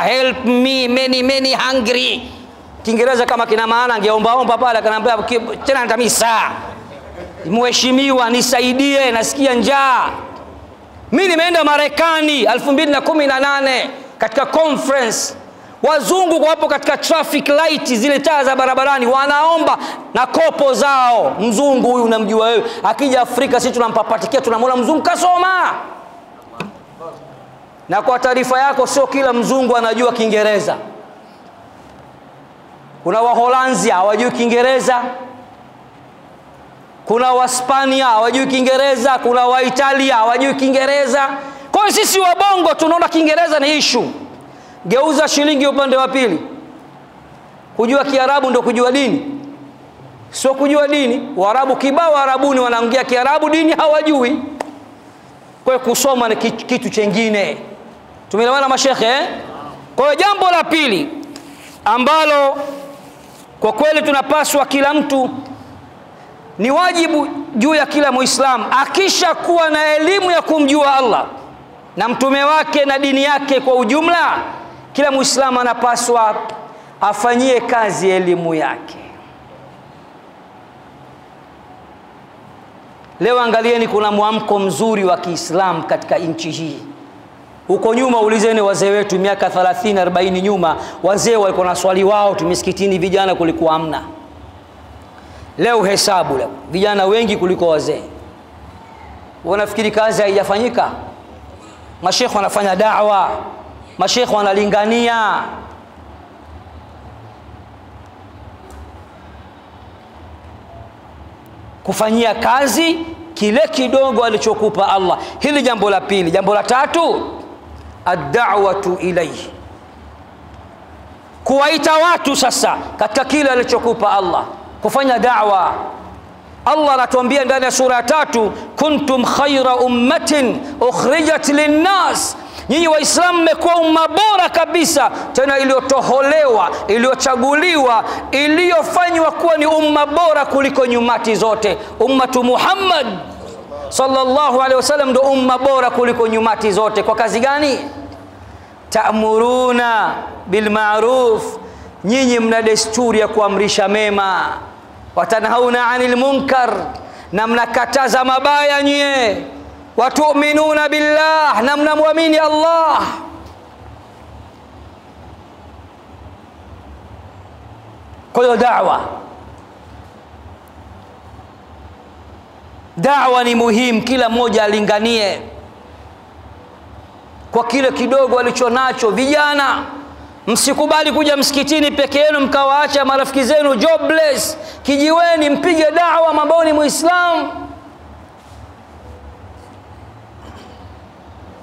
help me many hungry. Kiingereza kama kina maana, angeomba pale akaniambia tena ndamisa mheshimiwa nisaidie, nasikia njaa. Mimi nimeenda Marekani 2018 katika conference, wazungu wapo katika traffic light, zile taa za barabarani, wanaomba na kopo zao. Mzungu huyu unamjua wewe, akija Afrika sisi tunampapatikia, tunamwona mzungu kasoma. Na kwa taarifa yako, sio kila mzungu anajua Kiingereza. Kuna Waholanzi hawajui Kiingereza, kuna Waspania hawajui Kiingereza, kuna Waitalia hawajui Kiingereza. Kwa hiyo sisi wabongo tunaona Kiingereza ni issue. Geuza shilingi upande wa pili. Kujua Kiarabu ndio kujua dini? Sio kujua dini. Waarabu kibao Arabuni wanaongea Kiarabu, dini hawajui. Kwa hiyo kusoma ni kitu chengine. Tumeelewana mashekhe? Kwa hiyo jambo la pili ambalo kwa kweli tunapaswa kila mtu, ni wajibu juu ya kila Muislamu, akisha kuwa na elimu ya kumjua Allah na mtume wake na dini yake kwa ujumla, kila Muislamu anapaswa afanyie kazi elimu yake. Leo angalieni, kuna mwamko mzuri wa Kiislamu katika nchi hii. Huko nyuma ulizeni wazee wetu miaka 30 40 nyuma, wazee walikuwa na swali wao tu misikitini, vijana kulikuwa hamna. Leo hesabu leo vijana wengi kuliko wazee. Wanafikiri kazi haijafanyika? Mashekhe wanafanya da'wa, mashekhe wanalingania. Kufanyia kazi kile kidogo alichokupa Allah. Hili jambo la pili. Jambo la tatu, ad-da'watu ilayhi, kuwaita watu sasa katika kile alichokupa Allah, kufanya da'wa. Allah anatuambia ndani ya sura ya 3, kuntum khayra ummatin ukhrijat linnas, nyinyi waislamu mmekuwa umma bora kabisa, tena iliyotoholewa, iliyochaguliwa, iliyofanywa kuwa ni umma bora kuliko nyumati zote. Ummatu Muhammad sallallahu alaihi wasallam ndio umma bora kuliko nyumati zote. Kwa kazi gani? Ta'muruna bil ma'ruf, nyinyi mna desturi ya kuamrisha mema, watanhauna 'anil munkar, na mnakataza mabaya nyie, watu'minuna billah, na mnamwamini Allah. Kwa hiyo da'wa ni muhimu, kila mmoja alinganie kwa kile kidogo alichonacho. Vijana, msikubali kuja msikitini peke yenu mkawaacha marafiki zenu jobless. Kijiweni mpige da'wa ambao ni Muislamu.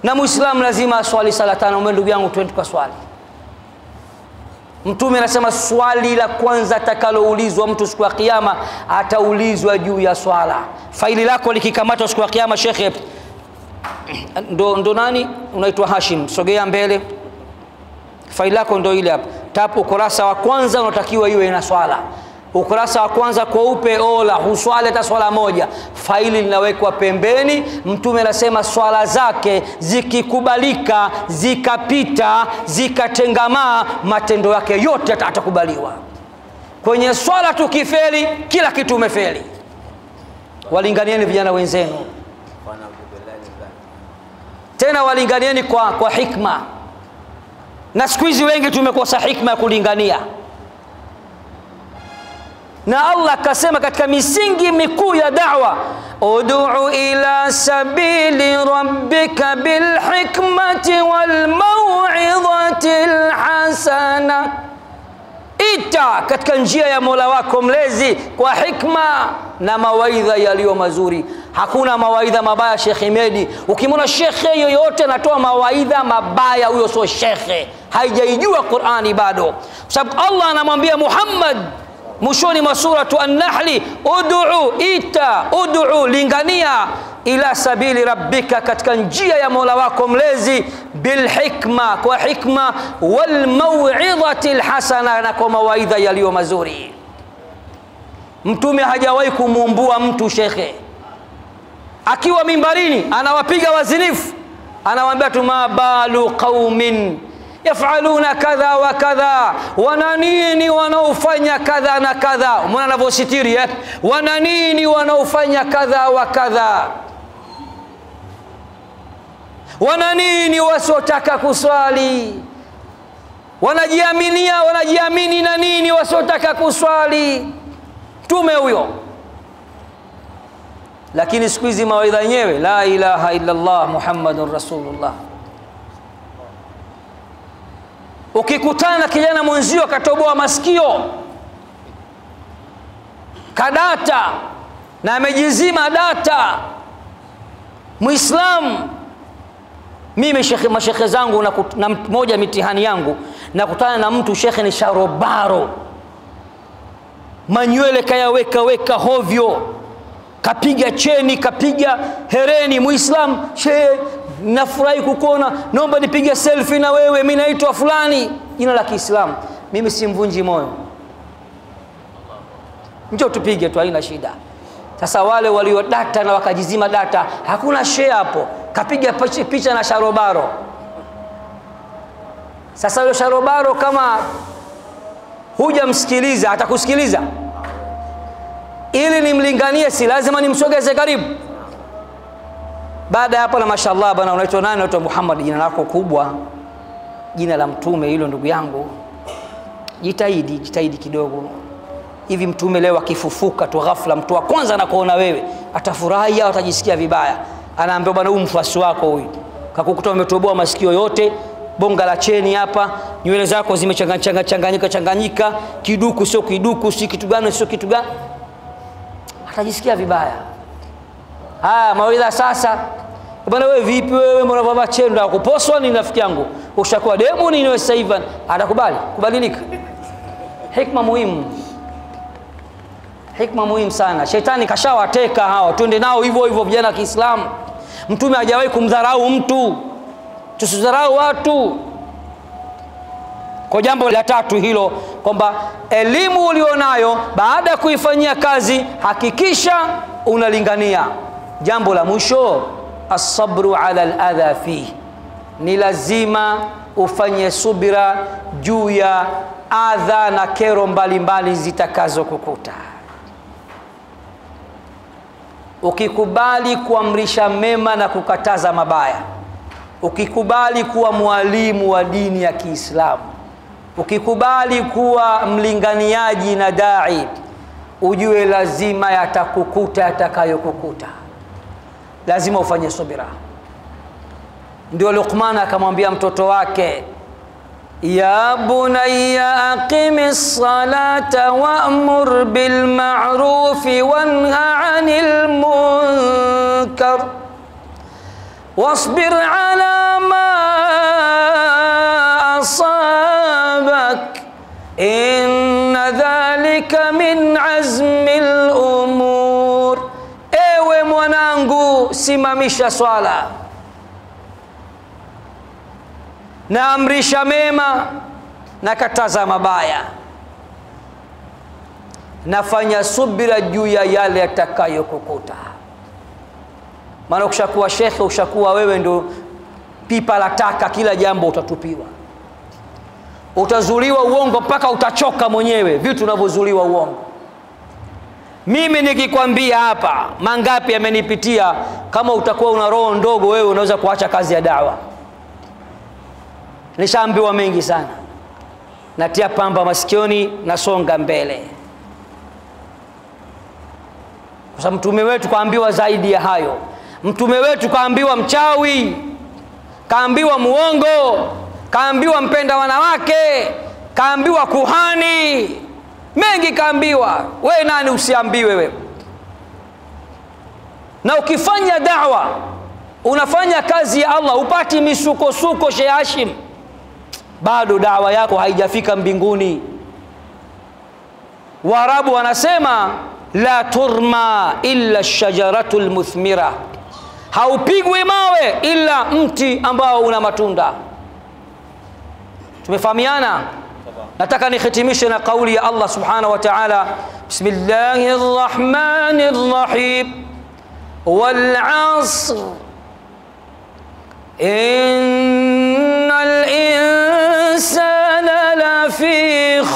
Na Muislamu lazima aswali sala 5. Ndugu yangu, twende kwa swali. Mtume anasema swali la kwanza atakaloulizwa mtu siku ya kiyama, ataulizwa juu ya swala. Faili lako likikamatwa siku ya kiyama, shekhe ndo nani unaitwa Hashim, sogea mbele. Faili lako ndo ile hapa. Tapu ukurasa wa kwanza unatakiwa iwe ina swala. Ukurasa wa kwanza kweupe, ola huswali hata swala moja. Faili linawekwa pembeni. Mtume anasema swala zake zikikubalika, zikapita, zikatengamaa, matendo yake yote atakubaliwa. Kwenye swala tukifeli, kila kitu umefeli. Walinganieni vijana wenzenu, tena walinganieni kwa hikma. Na siku hizi wengi tumekosa hikma ya kulingania. Na Allah akasema katika misingi mikuu ya da'wa, ud'u ila sabili rabbika bil hikmati wal mau'izati hasana, ita katika njia ya Mola wako mlezi kwa hikma na mawaidha yaliyo mazuri. Hakuna mawaidha mabaya, Sheikh Hemedi. Ukimwona shekhe yoyote anatoa mawaidha mabaya, huyo sio shekhe, haijaijua Qur'ani bado. Sababu Allah anamwambia Muhammad mwishoni mwa suratu An-Nahl, ud'u lingania ila sabili rabbika, katika njia ya Mola wako mlezi, bil hikma, kwa hikma, wal mau'izati alhasana, na kwa mawaidha yaliyo mazuri. Mtume hajawahi kumuumbua mtu shekhe. Akiwa mimbarini anawapiga wazinifu, anawaambia tu, ma balu qaumin yafaluna kadha wa kadha, wana nini wanaofanya kadha na kadha. Mbona anavyositiri wana nini wanaofanya kadha wa kadha, wana nini wasiotaka kuswali, wanajiamini na nini wasiotaka kuswali. Mtume huyo. Lakini siku hizi mawaidha yenyewe la ilaha illa Allah Muhammadur Rasulullah. Ukikutana kijana mwenzio katoboa masikio kadata na amejizima data, Muislamu, mimi mashekhe zangu na moja mitihani yangu, nakutana na mtu shekhe ni sharobaro, manywele kayaweka hovyo, kapiga cheni, kapiga hereni. Muislamu, shehe nafurahi kukuona, naomba nipige selfie na wewe, mimi naitwa fulani, jina la Kiislamu. Mimi simvunji moyo, njoo tupige tu, haina shida. Sasa wale walio data na wakajizima data, hakuna share hapo, kapiga picha na sharobaro. Sasa yule sharobaro kama hujamsikiliza atakusikiliza? Ili nimlinganie si lazima nimsogeze karibu. Baada hapo na mashallah bwana, unaitwa nani? Unaitwa Muhammad, jina lako kubwa, jina la mtume hilo. Ndugu yangu, jitahidi kidogo. Hivi mtume leo akifufuka tu ghafla, mtu wa kwanza anakuona wewe, atafurahi au atajisikia vibaya? Anaambia bwana, huyu mfuasi wako huyu kakukuta umetoboa masikio yote, bonga la cheni hapa, nywele zako zimechanganyika, kiduku sio kiduku, si kitu gani sio kitu gani, atajisikia vibaya. Mawaidha sasa, bwana wewe vipi wewe, mbona baba chendo ya kuposwa ni rafiki yangu, ushakuwa demu ni wewe sasa hivi? Atakubali kubadilika. Hikma muhimu sana. Shetani kashawateka hao, twende nao hivyo vijana wa Kiislamu. Mtume hajawahi kumdharau mtu, tusidharau watu. Kwa jambo la tatu hilo, kwamba elimu ulionayo baada ya kuifanyia kazi hakikisha unalingania. Jambo la mwisho, as-sabru ala al-adha fi, ni lazima ufanye subira juu ya adha na kero mbalimbali zitakazo kukuta. Ukikubali kuamrisha mema na kukataza mabaya, ukikubali kuwa mwalimu wa dini ya Kiislamu, ukikubali kuwa mlinganiaji na dai, ujue lazima yatakukuta yatakayokukuta. Lazima ufanye subira. Ndio Luqman akamwambia mtoto wake, ya bunayya aqimis salata wa'mur bil ma'rufi wanha 'anil munkar wasbir 'ala ma asabak inna dhalika min azmil umur. Ewe mwanangu, simamisha swala na amrisha mema na kataza mabaya, nafanya subira juu ya yale yatakayokukuta. Maana ukishakuwa shekhe, ushakuwa wewe ndo pipa la taka, kila jambo utatupiwa, utazuliwa uongo mpaka utachoka mwenyewe vitu unavyozuliwa uongo. Mimi nikikwambia hapa mangapi yamenipitia, kama utakuwa una roho ndogo wewe unaweza kuacha kazi ya dawa. Nishaambiwa mengi sana, natia pamba masikioni, nasonga mbele. Kwa sababu mtume wetu kaambiwa zaidi ya hayo. Mtume wetu kaambiwa mchawi, kaambiwa muongo, kaambiwa mpenda wanawake, kaambiwa kuhani, mengi kaambiwa. Wewe nani usiambiwe wewe? Na ukifanya da'wa, unafanya kazi ya Allah, upati misukosuko Sheikh Hashim, bado da'wa yako haijafika mbinguni. Waarabu wanasema la turma illa shajaratul muthmira, haupigwi mawe ila mti ambao una matunda. Tumefahamiana? Nataka nihitimishe na kauli ya Allah subhanahu wa ta'ala, bismillahir rahmanir rahim, wal 'asr innal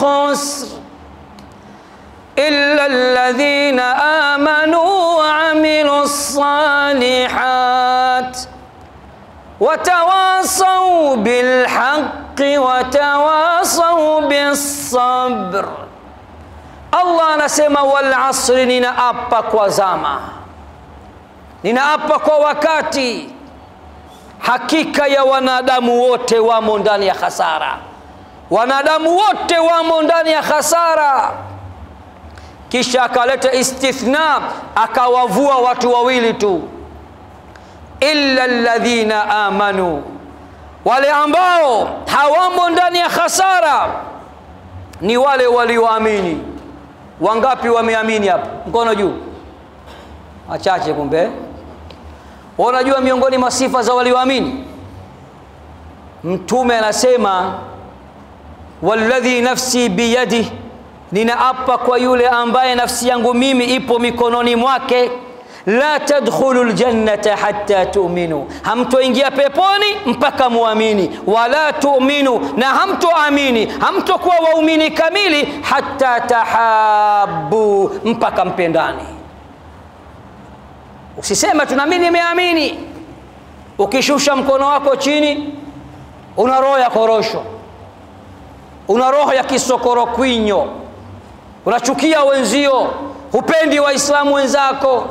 khusr illa alladhina amanu wa amilus salihat watawasaw bil haqqi watawasaw bis sabr. Allah anasema wal asri, ninaapa kwa zama, ninaapa kwa wakati, hakika ya wanadamu wote wamo ndani ya hasara, wanadamu wote wamo ndani ya hasara. Kisha akaleta istithna, akawavua watu wawili tu, illa alladhina amanu, wale ambao hawamo ndani ya hasara ni wale walioamini. Wangapi wameamini hapa? Mkono juu. Wachache kumbe. Unajua miongoni mwa sifa za walioamini, Mtume anasema walladhi nafsi biyadi, ninaapa kwa yule ambaye nafsi yangu mimi ipo mikononi mwake, la tadkhulul jannata hatta tu'minu, hamtoingia peponi mpaka muamini, wala tu'minu, na hamtoamini, hamtokuwa waumini kamili, hatta tahabbu, mpaka mpendani. Usisema tunaamini nimeamini, ukishusha mkono wako chini una roho ya korosho, una roho ya kisokoro kwinyo, unachukia wenzio, hupendi waislamu wenzako.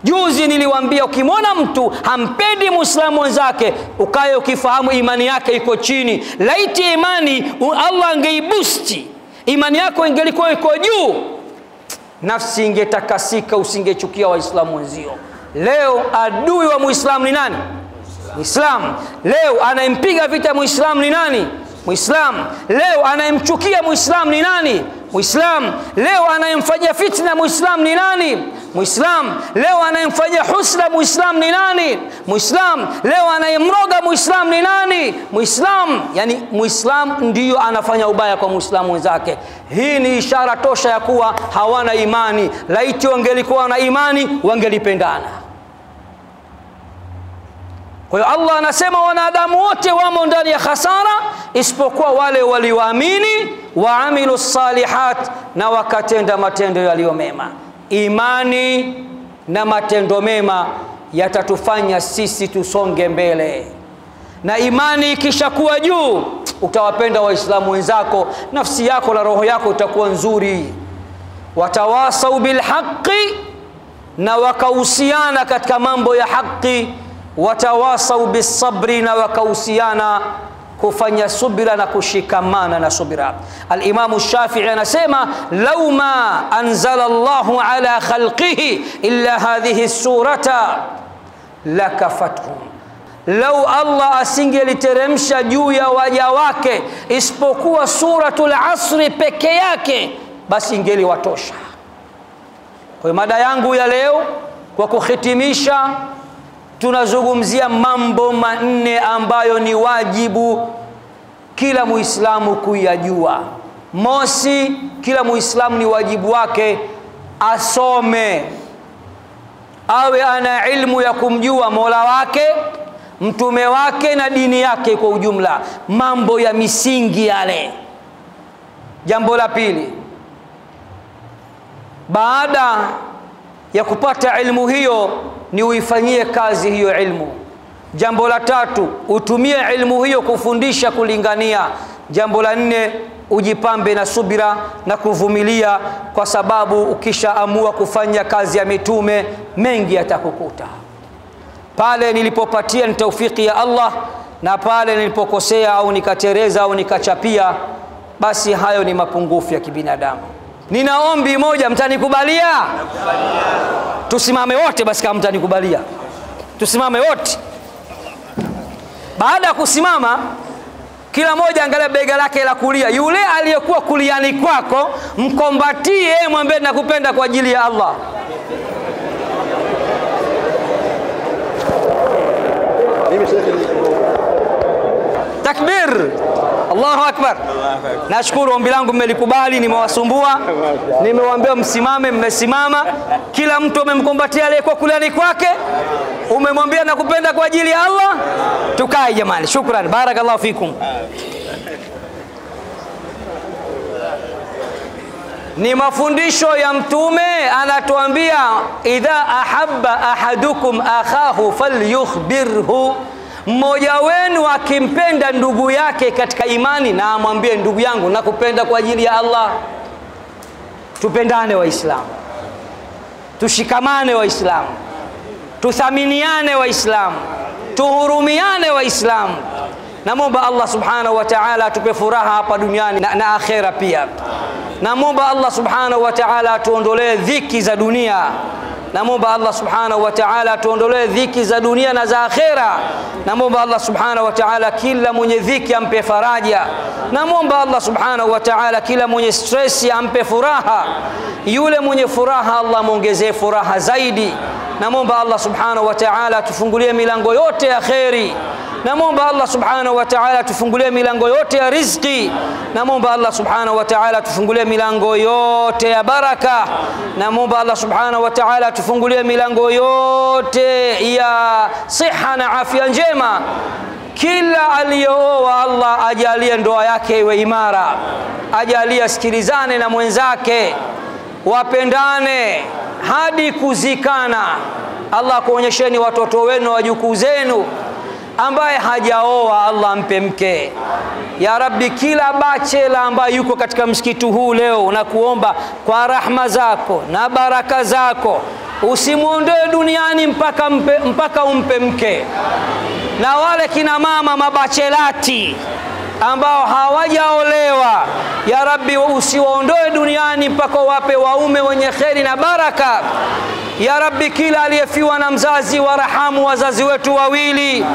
Juzi niliwaambia ukimwona mtu hampendi muislamu wenzake, ukae ukifahamu imani yake iko chini. Laiti imani Allah angeibusti, imani yako ingelikuwa iko juu, nafsi ingetakasika, usingechukia waislamu wenzio. Leo adui wa muislamu ni nani? Muislamu. Leo anayempiga vita muislamu ni nani? Muislamu. Leo anayemchukia muislamu ni nani? Muislamu. Leo anayemfanyia fitna muislamu ni nani? Muislamu. Leo anayemfanyia husda muislamu ni nani? Muislamu. Leo anayemroga muislamu ni nani? Muislamu. Yani muislamu ndiyo anafanya ubaya kwa muislamu wenzake. Hii ni ishara tosha ya kuwa hawana imani. Laiti wangelikuwa na imani wangelipendana. Kwa hiyo Allah anasema wanadamu wote wamo ndani ya hasara isipokuwa wale walioamini wa amilu salihat, na wakatenda matendo yaliyo mema. Imani na matendo mema yatatufanya sisi tusonge mbele. Na imani ikishakuwa juu, utawapenda waislamu wenzako, nafsi yako na roho yako itakuwa nzuri. Watawasau bil haqqi, na wakahusiana katika mambo ya haki. Watawasau bis sabri, na wakahusiana kufanya subira na kushikamana na subira. Al-Imam Shafi'i anasema law ma anzala Allahu ala khalqihi illa hadhihi surata lakafatuhum, lau Allah asingeliteremsha juu ya waja wake isipokuwa suratul asri peke yake, basi ingeliwatosha. Kwa mada yangu ya leo, kwa kuhitimisha, tunazungumzia mambo manne ambayo ni wajibu kila muislamu kuyajua. Mosi, kila muislamu ni wajibu wake asome, awe ana ilmu ya kumjua Mola wake, mtume wake na dini yake kwa ujumla, mambo ya misingi yale. Jambo la pili, baada ya kupata ilmu hiyo, ni uifanyie kazi hiyo ilmu. Jambo la tatu, utumie ilmu hiyo kufundisha, kulingania. Jambo la nne, ujipambe na subira na kuvumilia, kwa sababu ukishaamua kufanya kazi ya mitume, mengi yatakukuta. Pale nilipopatia ni taufiki ya Allah, na pale nilipokosea au nikatereza au nikachapia, basi hayo ni mapungufu ya kibinadamu. Nina ombi moja, mtanikubalia? Tusimame wote basi, kama mtanikubalia tusimame wote. Baada ya kusimama, kila mmoja angalia bega lake la kulia. Yule aliyekuwa kuliani kwako mkombatie, mwambie nakupenda kwa ajili ya Allah. Takbir, Allahu akbar. Nashukuru, ombi langu mmelikubali, nimewasumbua, nimewaambia msimame, mmesimama. Kila mtu umemkombatia aliyekuwa kuliani kwake, umemwambia nakupenda kwa ajili ya Allah. Tukae jamani, shukran, barakallahu fikum. Ni mafundisho ya Mtume, anatuambia idha ahabba ahadukum akhahu falyukhbirhu, mmoja wenu akimpenda ndugu yake katika imani na amwambie ndugu yangu nakupenda kwa ajili ya Allah. Tupendane Waislamu, tushikamane Waislamu, tuthaminiane Waislamu, tuhurumiane Waislamu. Namuomba Allah subhanahu wa ta'ala atupe furaha hapa duniani na akhera pia. Namuomba Allah subhanahu wa ta'ala tuondolee dhiki za dunia. Namuomba Allah subhanahu wa ta'ala tuondolee dhiki za dunia na za akhera. Namuomba Allah subhanahu wa ta'ala kila mwenye dhiki ampe faraja. Namuomba Allah subhanahu wa ta'ala kila mwenye stress ampe furaha. Yule mwenye furaha Allah muongezee furaha zaidi. Namuomba Allah subhanahu wa ta'ala tufungulie milango yote ya khairi. Namuomba Allah subhanahu wa ta'ala tufungulie milango yote ya riziki. Namuomba Allah subhanahu wa ta'ala tufungulie milango yote ya baraka. Namuomba Allah subhanahu wa ta'ala tufungulie milango yote ya siha na afya njema. Kila aliyooa Allah ajalie ndoa yake iwe imara, ajalie sikilizane na mwenzake, wapendane hadi kuzikana. Allah kuonyesheni watoto wenu, wajukuu zenu. Ambaye hajaoa Allah ampe mke. Ya Rabbi, kila bachela ambaye yuko katika msikiti huu leo, na kuomba kwa rahma zako na baraka zako usimuondoe duniani mpaka umpe mke. Na wale kina mama mabachelati ambao hawajaolewa, ya Rabbi usiwaondoe duniani mpaka wape waume wenye kheri na baraka. Ya Rabbi, kila aliyefiwa na mzazi warahamu wazazi wetu wawili.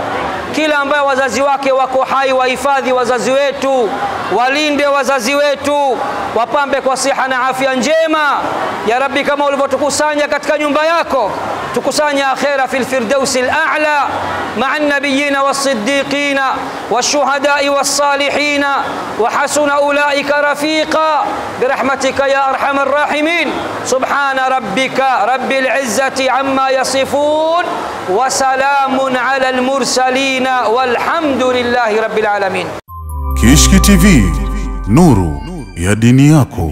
Kila ambaye wazazi wake wako hai wahifadhi wazazi wetu, walinde wazazi wetu, wapambe kwa siha na afya njema. Ya Rabbi, kama ulivyotukusanya katika nyumba yako, tukusanya akhera fil firdausi al-a'la ma'a an-nabiyina was-siddiqina wash-shuhada'i was-salihina wa hasuna ulaika rafiqa birahmatika ya arhamar rahimin. Subhana rabbika rabbil izzati amma yasifun wa salamun ala al-mursalin walhamdulillahi rabbil alamin. Kishki TV, nuru ya dini yako.